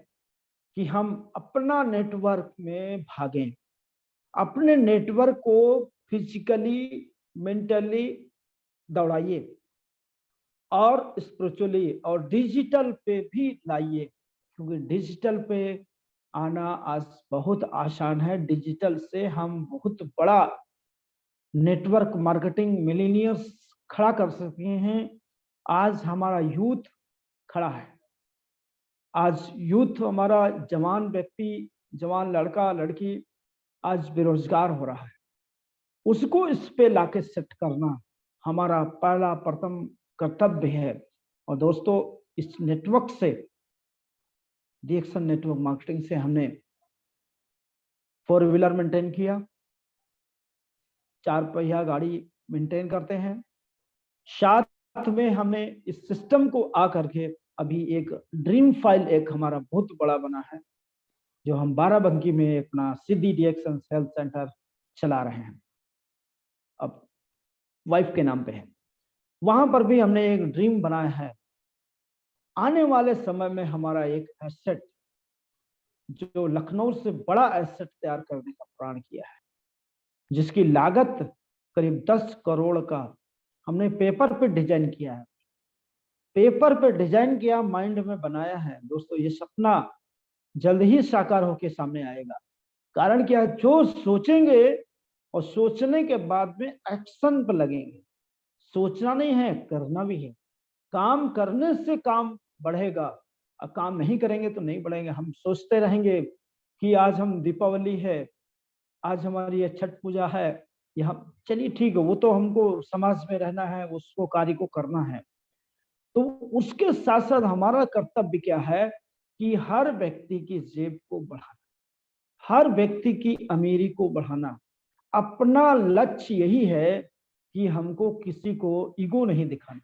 Speaker 1: कि हम अपना नेटवर्क में भागें, अपने नेटवर्क को फिजिकली, मेंटली दौड़ाइए और स्पिरिचुअली और डिजिटल पे भी लाइए, क्योंकि डिजिटल पे आना आज बहुत आसान है। डिजिटल से हम बहुत बड़ा नेटवर्क मार्केटिंग मिलीनियर्स खड़ा कर सकते हैं। आज हमारा यूथ खड़ा है, आज यूथ हमारा जवान व्यक्ति, जवान लड़का लड़की आज बेरोजगार हो रहा है। उसको इस पे लाके सेट करना हमारा पहला प्रथम कर्तव्य है। और दोस्तों, इस नेटवर्क से, डीएक्शन नेटवर्क मार्केटिंग से हमने 4 व्हीलर मेंटेन किया, 4 पहिया गाड़ी मेंटेन करते हैं। साथ में हमने इस सिस्टम को आकर के अभी एक ड्रीम फाइल एक हमारा बहुत बड़ा बना है, जो हम बाराबंकी में अपना सिद्धि डीएक्शन हेल्थ सेंटर चला रहे हैं, अब वाइफ के नाम पे है। वहां पर भी हमने एक ड्रीम बनाया है। आने वाले समय में हमारा एक एसेट, जो लखनऊ से बड़ा एसेट तैयार करने का प्रण किया है, जिसकी लागत करीब 10 करोड़ का हमने पेपर पे डिजाइन किया है। पेपर पे डिजाइन किया, माइंड में बनाया है। दोस्तों, ये सपना जल्द ही साकार होके सामने आएगा। कारण क्या है, जो सोचेंगे और सोचने के बाद में एक्शन पर लगेंगे, सोचना नहीं है, करना भी है। काम करने से काम बढ़ेगा, और काम नहीं करेंगे तो नहीं बढ़ेंगे। हम सोचते रहेंगे कि आज हम दीपावली है, आज हमारी ये छठ पूजा है, यह चलिए ठीक है, वो तो हमको समाज में रहना है, उसको कार्य को करना है। तो उसके साथ साथ हमारा कर्तव्य क्या है कि हर व्यक्ति की जेब को बढ़ाना, हर व्यक्ति की अमीरी को बढ़ाना। अपना लक्ष्य यही है कि हमको किसी को ईगो नहीं दिखाना,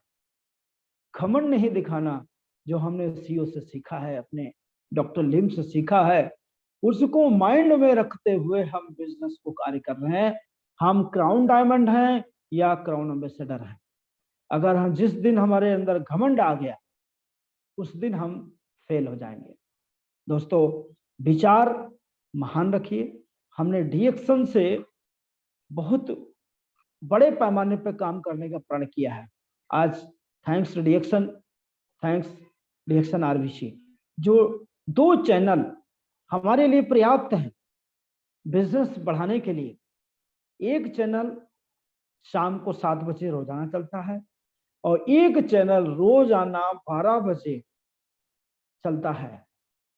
Speaker 1: घमंड नहीं दिखाना। जो हमने सीओ से सीखा है, अपने डॉक्टर लिम से सीखा है, उसको माइंड में रखते हुए हम बिजनेस को कार्य कर रहे हैं। हम क्राउन डायमंड हैं या क्राउन एम्बेसडर हैं। अगर हम जिस दिन हमारे अंदर घमंड आ गया, उस दिन हम फेल हो जाएंगे। दोस्तों, विचार महान रखिए। हमने डीएक्शन से बहुत बड़े पैमाने पर काम करने का प्रण किया है। आज thanks D action, thanks D action RBC, जो 2 चैनल हमारे लिए पर्याप्त है बिजनेस बढ़ाने के लिए। एक चैनल शाम को 7 बजे रोजाना चलता है और एक चैनल रोजाना 12 बजे चलता है।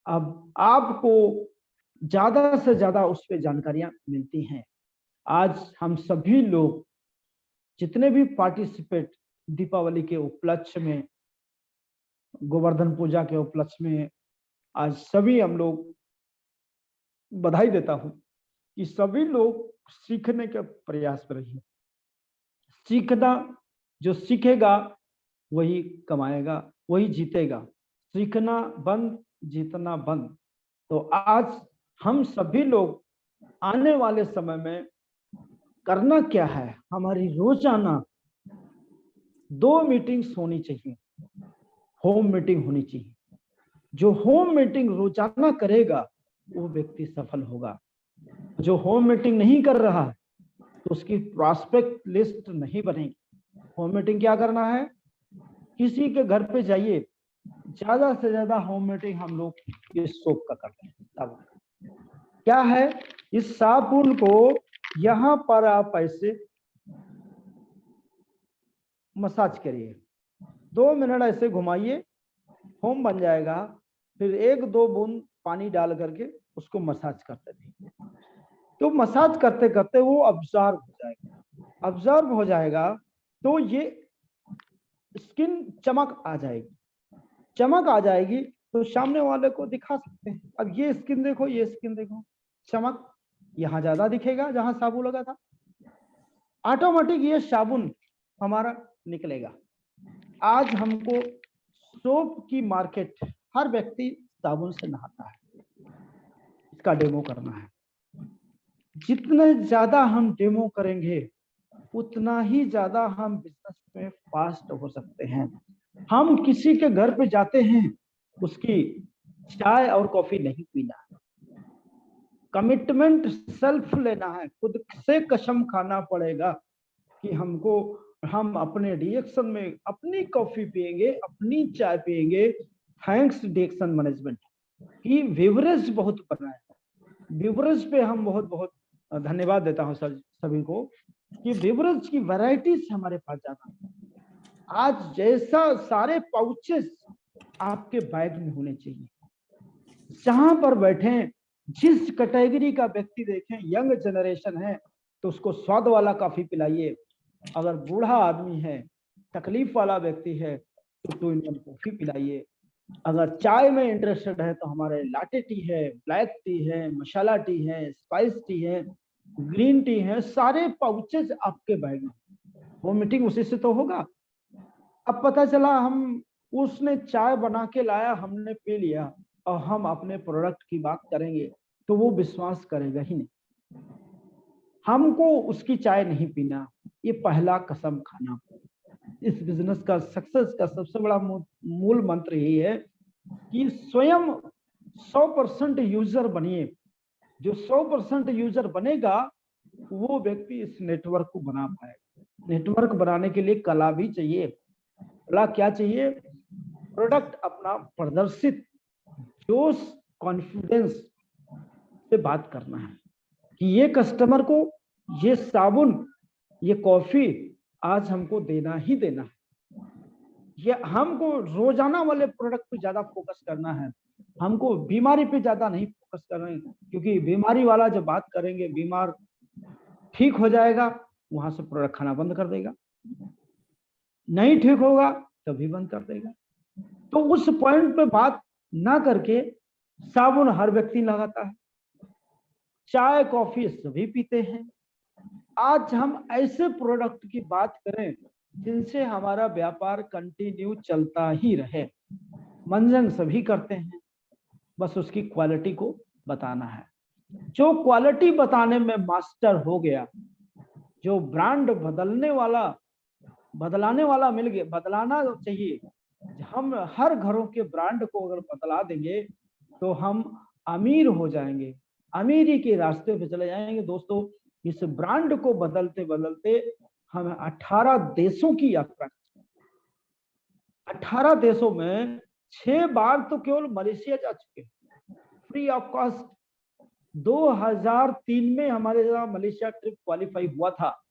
Speaker 1: अब आपको ज्यादा से ज्यादा उस पर जानकारियां मिलती हैं। आज हम सभी लोग जितने भी पार्टिसिपेट दीपावली के उपलक्ष्य में, गोवर्धन पूजा के उपलक्ष्य में, आज सभी हम लोग बधाई देता हूं कि सभी लोग सीखने के प्रयास में रहिए। सीखना, जो सीखेगा वही कमाएगा, वही जीतेगा। सीखना बंद, जीतना बंद। तो आज हम सभी लोग आने वाले समय में करना क्या है, हमारी रोजाना 2 मीटिंग्स होनी चाहिए, होम मीटिंग होनी चाहिए। जो होम मीटिंग रोजाना करेगा वो व्यक्ति सफल होगा। जो होम मीटिंग नहीं कर रहा है तो उसकी प्रॉस्पेक्ट लिस्ट नहीं बनेगी। होम मीटिंग क्या करना है, किसी के घर पे जाइए, ज्यादा से ज्यादा होम मीटिंग हम लोग इस सोप का करते हैं। क्या है, इस साबुन को यहां पर आप ऐसे मसाज करिए, 2 मिनट ऐसे घुमाइए, होम बन जाएगा। फिर 1-2 बूंद पानी डाल करके उसको मसाज करते रहिए। तो मसाज करते करते वो ऑब्जर्व हो जाएगा। ऑब्जर्व हो जाएगा तो ये स्किन चमक आ जाएगी। चमक आ जाएगी तो सामने वाले को दिखा सकते हैं, अब ये स्किन देखो, ये स्किन देखो, चमक यहाँ ज्यादा दिखेगा जहां साबुन लगा था। ऑटोमेटिक ये साबुन हमारा निकलेगा। आज हमको सोप की मार्केट, हर व्यक्ति साबुन से नहाता है, इसका डेमो करना है। जितने ज्यादा हम डेमो करेंगे उतना ही ज्यादा हम बिजनेस में फास्ट हो सकते हैं। हम किसी के घर पे जाते हैं, उसकी चाय और कॉफी नहीं पीना है। कमिटमेंट सेल्फ लेना है, खुद से कसम खाना पड़ेगा कि हम अपने डीएक्शन में अपनी कॉफी पिएंगे, अपनी चाय पिएंगे। थैंक्स डीएक्शन मैनेजमेंट की बेवरेज बहुत बनाए, बेवरेज पे हम बहुत बहुत धन्यवाद देता हूं सर सभी को कि बेवरेज की वैरायटीज हमारे पास ज्यादा है। आज जैसा सारे पाउचेस आपके बैग में होने चाहिए। जहां पर बैठे, जिस कैटेगरी का व्यक्ति देखें, यंग जनरेशन है तो उसको स्वाद वाला कॉफी पिलाइए। अगर बूढ़ा आदमी है, तकलीफ वाला व्यक्ति है तो 2 in 1 कॉफी पिलाइए। अगर चाय में इंटरेस्टेड है तो हमारे लाटे टी है, ब्लैक टी है, मसाला टी है, स्पाइस टी है, ग्रीन टी है, सारे पाउचेस आपके बैग में। वो मीटिंग उसी से तो होगा। अब पता चला हम, उसने चाय बना के लाया, हमने पी लिया और हम अपने प्रोडक्ट की बात करेंगे तो वो विश्वास करेगा ही नहीं। हमको उसकी चाय नहीं पीना, ये पहला कसम खाना। इस बिजनेस का सक्सेस का सबसे बड़ा मूल मंत्र यही है कि स्वयं 100% यूजर बनिए। जो 100% यूजर बनेगा वो व्यक्ति इस नेटवर्क को बना पाएगा। नेटवर्क बनाने के लिए कला भी चाहिए। कला क्या चाहिए, प्रोडक्ट अपना प्रदर्शित, जोश, कॉन्फिडेंस से बात करना है कि ये कस्टमर को ये साबुन, ये कॉफी आज हमको देना ही देना है। ये हमको रोजाना वाले प्रोडक्ट पे ज्यादा फोकस करना है, हमको बीमारी पे ज्यादा नहीं फोकस करना है, क्योंकि बीमारी वाला जब बात करेंगे, बीमार ठीक हो जाएगा वहां से प्रोडक्ट खाना बंद कर देगा, नहीं ठीक होगा तभी बंद कर देगा। तो उस पॉइंट पे बात ना करके, साबुन हर व्यक्ति लगाता है, चाय कॉफी सभी पीते हैं, आज हम ऐसे प्रोडक्ट की बात करें जिनसे हमारा व्यापार कंटिन्यू चलता ही रहे। मंजन सभी करते हैं, बस उसकी क्वालिटी को बताना है। जो क्वालिटी बताने में मास्टर हो गया, जो ब्रांड बदलाने वाला मिल गया, बदलाना चाहिए। हम हर घरों के ब्रांड को अगर बदला देंगे तो हम अमीर हो जाएंगे, अमीरी के रास्ते पे चले जाएंगे। दोस्तों, इस ब्रांड को बदलते बदलते हमें 18 देशों की यात्रा, 18 देशों में 6 बार तो केवल मलेशिया जा चुके फ्री ऑफ कॉस्ट। 2003 में हमारे यहाँ मलेशिया ट्रिप क्वालिफाई हुआ था,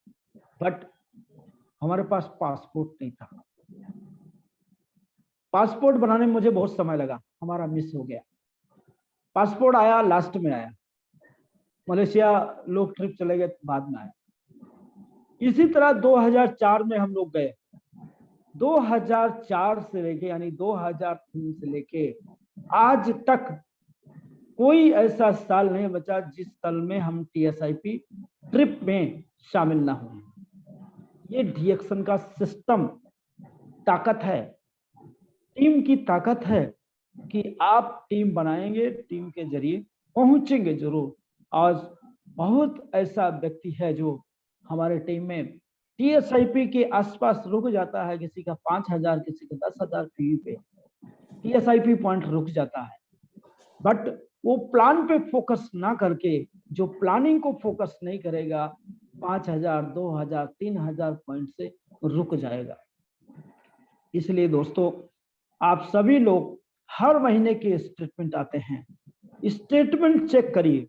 Speaker 1: बट हमारे पास पासपोर्ट नहीं था। पासपोर्ट बनाने में मुझे बहुत समय लगा, हमारा मिस हो गया। पासपोर्ट आया, लास्ट में आया, मलेशिया लोग ट्रिप चले गए, बाद में आया। इसी तरह 2004 में हम लोग गए। 2004 से लेके, यानी 2003 से लेके आज तक कोई ऐसा साल नहीं बचा जिस साल में हम TSIP ट्रिप में शामिल ना हुए। ये डीएक्शन का सिस्टम ताकत है, टीम की ताकत है कि आप टीम बनाएंगे, टीम के जरिए पहुंचेंगे जरूर। आज बहुत ऐसा व्यक्ति है जो हमारे टीम में TSIP के आसपास रुक जाता है, किसी का 5,000, किसी का 10,000 फी पे TSIP पॉइंट रुक जाता है, बट वो प्लान पे फोकस ना करके, जो प्लानिंग को फोकस नहीं करेगा, 5,000, 2,000, 3,000 पॉइंट से रुक जाएगा। इसलिए दोस्तों, आप सभी लोग हर महीने के स्टेटमेंट आते हैं, स्टेटमेंट चेक करिए।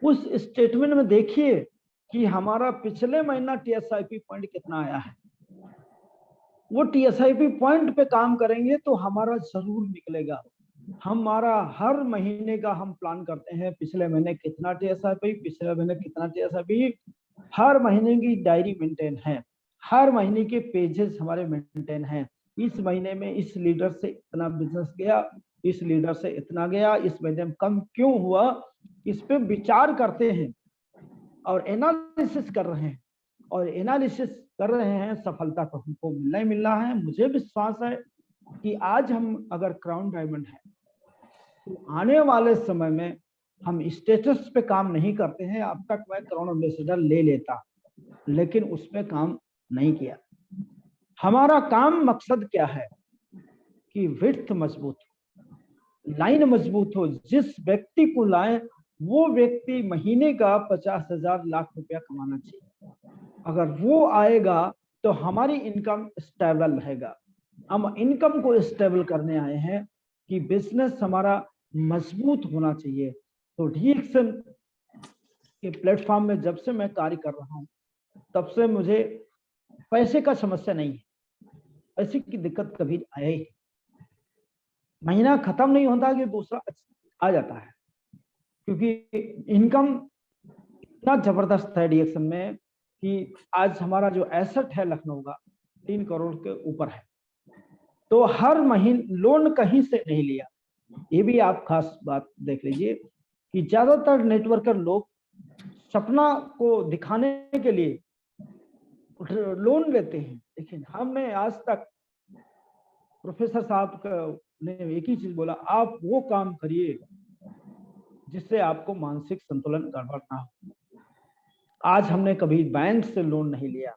Speaker 1: उस स्टेटमेंट में देखिए कि हमारा पिछले महीना TSIP पॉइंट कितना आया है। वो TSIP पॉइंट पे काम करेंगे तो हमारा जरूर निकलेगा। हमारा हर महीने का हम प्लान करते हैं, पिछले महीने कितना TSIP, पिछले महीने कितना TSIP। हर महीने की डायरी मेंटेन है, हर महीने के पेजेस हमारे मेंटेन हैं। इस महीने में इस लीडर से इतना बिजनेस गया, इस लीडर से इतना गया, इस महीने में कम क्यों हुआ, इस पे विचार करते हैं और एनालिसिस कर रहे हैं। और एनालिसिस कर रहे हैं, सफलता तो हमको मिलना ही मिलना है। मुझे विश्वास है कि आज हम अगर क्राउन डायमंड है तो आने वाले समय में हम स्टेटस पे काम नहीं करते हैं। अब तक मैं क्राउन एम्बेसडर ले लेता, लेकिन उसमें काम नहीं किया। हमारा काम मकसद क्या है कि विड्थ मजबूत हो, लाइन मजबूत हो। जिस व्यक्ति को लाए वो व्यक्ति महीने का 50,000 लाख रुपया कमाना चाहिए। अगर वो आएगा तो हमारी इनकम स्टेबल रहेगा। हम इनकम को स्टेबल करने आए हैं कि बिजनेस हमारा मजबूत होना चाहिए। तो डीएक्शन के प्लेटफॉर्म में जब से मैं कार्य कर रहा हूं, तब से मुझे पैसे का समस्या नहीं है, पैसे की दिक्कत कभी आई ही। महीना खत्म नहीं होता कि दूसरा आ जाता है, क्योंकि इनकम इतना जबरदस्त है डीएक्शन में कि आज हमारा जो एसेट है लखनऊ का 3 करोड़ के ऊपर है। तो हर महीने लोन कहीं से नहीं लिया। ये भी आप खास बात देख लीजिए कि ज्यादातर नेटवर्कर लोग सपना को दिखाने के लिए लोन लेते हैं, लेकिन हमने आज तक, प्रोफेसर साहब ने एक ही चीज बोला, आप वो काम करिए जिससे आपको मानसिक संतुलन गड़बड़ ना हो। आज हमने कभी बैंक से लोन नहीं लिया।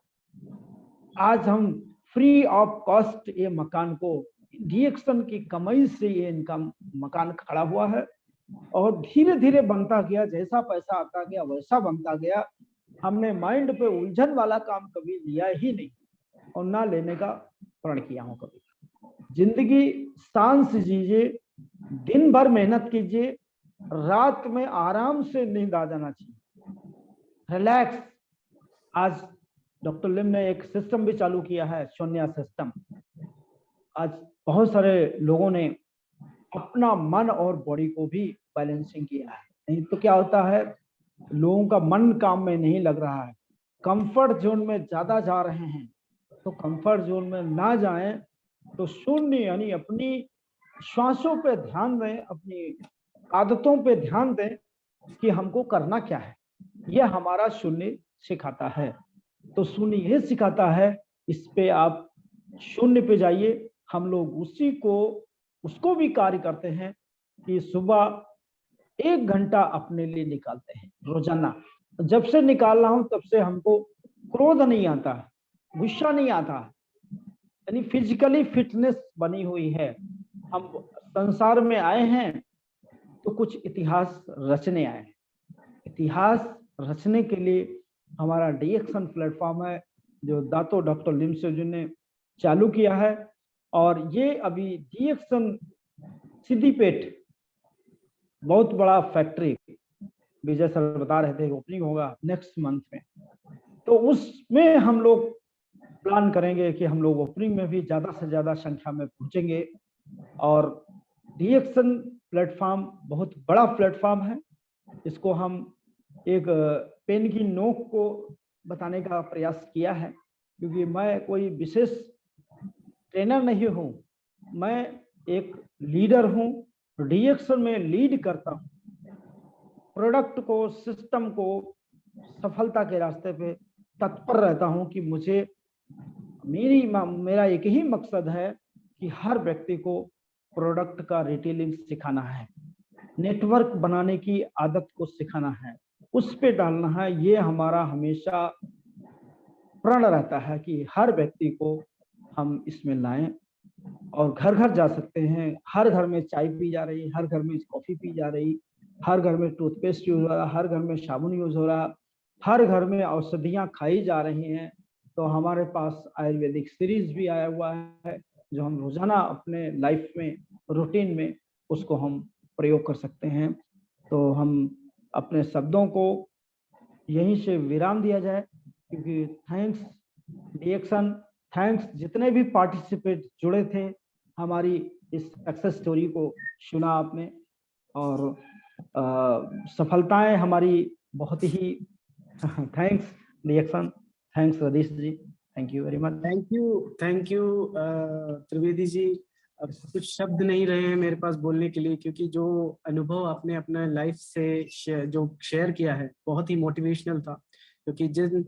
Speaker 1: आज हम फ्री ऑफ कॉस्ट ये मकान को, डीएक्शन की कमाई से ये इनका मकान खड़ा हुआ है और धीरे धीरे बनता गया। जैसा पैसा आता गया वैसा बनता गया। हमने माइंड पे उलझन वाला काम कभी लिया ही नहीं और ना लेने का प्रण किया हूं कभी। जिंदगी शान से जीजिए, दिन भर मेहनत कीजिए, रात में आराम से नींद आ जाना चाहिए, रिलैक्स। आज डॉक्टर लिम ने एक सिस्टम भी चालू किया है, शून्य सिस्टम। आज बहुत सारे लोगों ने अपना मन और बॉडी को भी बैलेंसिंग किया है। नहीं तो क्या होता है, लोगों का मन काम में नहीं लग रहा है, कंफर्ट जोन में ज्यादा जा रहे हैं। तो कंफर्ट जोन में ना जाएं तो शून्य यानी अपनी श्वासों पे ध्यान दें, अपनी आदतों पे ध्यान दें कि हमको करना क्या है। यह हमारा शून्य सिखाता है। तो शून्य यह सिखाता है, इस पे आप शून्य पे जाइए। हम लोग उसको भी कार्य करते हैं कि सुबह 1 घंटा अपने लिए निकालते हैं रोजाना। जब से निकाल रहा हूं तब से हमको क्रोध नहीं आता, गुस्सा नहीं आता, यानी फिजिकली फिटनेस बनी हुई है। हम संसार में आए हैं तो कुछ इतिहास रचने आए हैं। इतिहास रचने के लिए हमारा डीएक्शन प्लेटफॉर्म है, जो दातो डॉक्टर लिम सेजू ने चालू किया है। और ये अभी डीएक्शन सिद्दीपेट बहुत बड़ा फैक्ट्री, विजय सर बता रहे थे, ओपनिंग होगा नेक्स्ट मंथ में। तो उसमें हम लोग प्लान करेंगे कि हम लोग ओपनिंग में भी ज्यादा से ज्यादा संख्या में पहुंचेंगे। और डीएक्शन प्लेटफॉर्म बहुत बड़ा प्लेटफॉर्म है। इसको हम एक पेन की नोक को बताने का प्रयास किया है, क्योंकि मैं कोई विशेष ट्रेनर नहीं हूं, मैं एक लीडर हूं। डीएक्शन में लीड करता हूं, प्रोडक्ट को, सिस्टम को सफलता के रास्ते पे तत्पर रहता हूं कि मेरा एक ही मकसद है कि हर व्यक्ति को प्रोडक्ट का रिटेलिंग सिखाना है, नेटवर्क बनाने की आदत को सिखाना है, उस पे डालना है। ये हमारा हमेशा प्रण रहता है कि हर व्यक्ति को हम इसमें लाएं। और घर घर जा सकते हैं, हर घर में चाय पी जा रही, हर घर में कॉफी पी जा रही, हर घर में टूथपेस्ट यूज हो रहा, हर घर में साबुन यूज हो रहा, हर घर में औषधियां खाई जा रही हैं। तो हमारे पास आयुर्वेदिक सीरीज भी आया हुआ है, जो हम रोजाना अपने लाइफ में, रूटीन में उसको हम प्रयोग कर सकते हैं। तो हम अपने शब्दों को यहीं से विराम दिया जाए, क्योंकि थैंक्स डीएक्शन, थैंक्स जितने भी पार्टिसिपेट जुड़े थे, हमारी इस सक्सेस स्टोरी को सुना आपने। और सफलताएं हमारी बहुत ही thanks D action, thanks Radeesh ji, thank you very much.
Speaker 2: Thank you Trivedi ji. अब कुछ शब्द नहीं रहे हैं मेरे पास बोलने के लिए, क्योंकि जो अनुभव आपने अपने लाइफ से जो शेयर किया है बहुत ही मोटिवेशनल था। क्योंकि जिन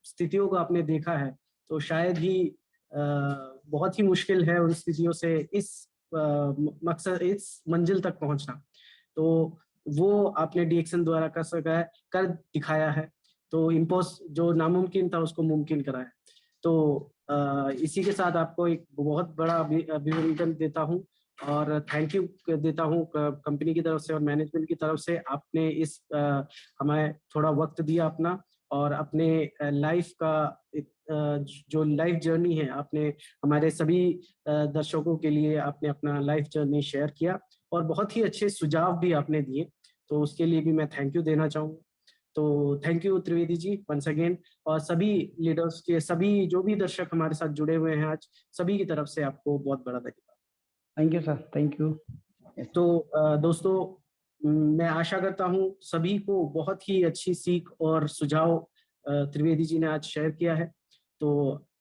Speaker 2: स्थितियों को आपने देखा है, तो शायद ही बहुत ही मुश्किल है उन स्थितियों से इस मकसद, इस मंजिल तक पहुंचना। तो वो आपने डीएक्शन द्वारा कर दिखाया है। तो जो नामुमकिन था उसको मुमकिन कराया। तो इसी के साथ आपको एक बहुत बड़ा अभिनंदन देता हूं और थैंक यू देता हूं कंपनी की तरफ से और मैनेजमेंट की तरफ से। आपने हमें थोड़ा वक्त दिया अपना, और अपने लाइफ का जो लाइफ जर्नी है, आपने हमारे सभी दर्शकों के लिए आपने अपना लाइफ जर्नी शेयर किया और बहुत ही अच्छे सुझाव भी आपने दिए। तो उसके लिए भी मैं थैंक यू देना चाहूँगा। तो thank you Trivedi ji once again. और सभी लीडर्स के, सभी जो भी दर्शक हमारे साथ जुड़े हुए हैं आज, सभी की तरफ से आपको बहुत बड़ा धन्यवाद।
Speaker 1: Thank you sir, thank you.
Speaker 2: तो दोस्तों, मैं आशा करता हूं सभी को बहुत ही अच्छी सीख और सुझाव त्रिवेदी जी ने आज शेयर किया है। तो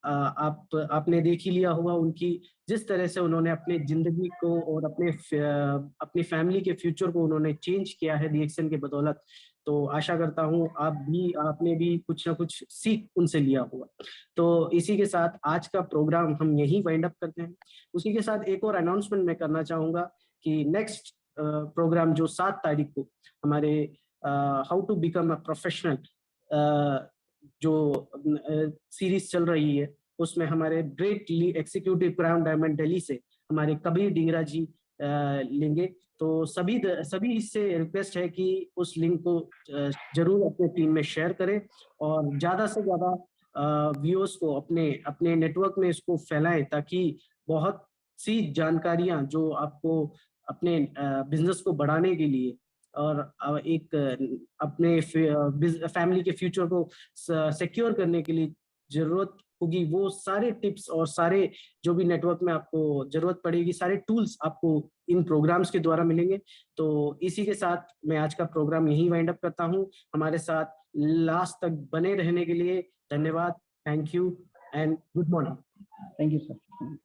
Speaker 2: आपने देख ही लिया होगा उनकी जिस तरह से उन्होंने अपने जिंदगी को और अपनी फैमिली के फ्यूचर को उन्होंने चेंज किया है डीएक्शन के बदौलत। तो आशा करता हूं आपने भी कुछ ना कुछ सीख उनसे लिया होगा। तो इसी के साथ आज का प्रोग्राम हम यहीं वाइंड अप करते हैं। उसी के साथ एक और अनाउंसमेंट मैं करना चाहूंगा कि नेक्स्ट प्रोग्राम जो 7 तारीख को हमारे how to become a professional जो सीरीज चल रही है, उसमें हमारे great executive crown diamond Delhi से हमारे कबीर डिंगरा जी लेंगे। तो सभी इससे रिक्वेस्ट है कि उस लिंक को जरूर अपने टीम में शेयर करें और ज्यादा से ज्यादा व्यूअर्स को अपने नेटवर्क में इसको फैलाएं, ताकि बहुत सी जानकारियां जो आपको अपने बिजनेस को बढ़ाने के लिए और एक अपने फैमिली के फ्यूचर को सिक्योर करने के लिए जरूरत होगी, वो सारे टिप्स और सारे जो भी नेटवर्क में आपको जरूरत पड़ेगी, सारे टूल्स आपको इन प्रोग्राम्स के द्वारा मिलेंगे। तो इसी के साथ मैं आज का प्रोग्राम यहीं वाइंड अप करता हूं। हमारे साथ लास्ट तक बने रहने के लिए धन्यवाद। Thank you and good morning.
Speaker 1: Thank you sir.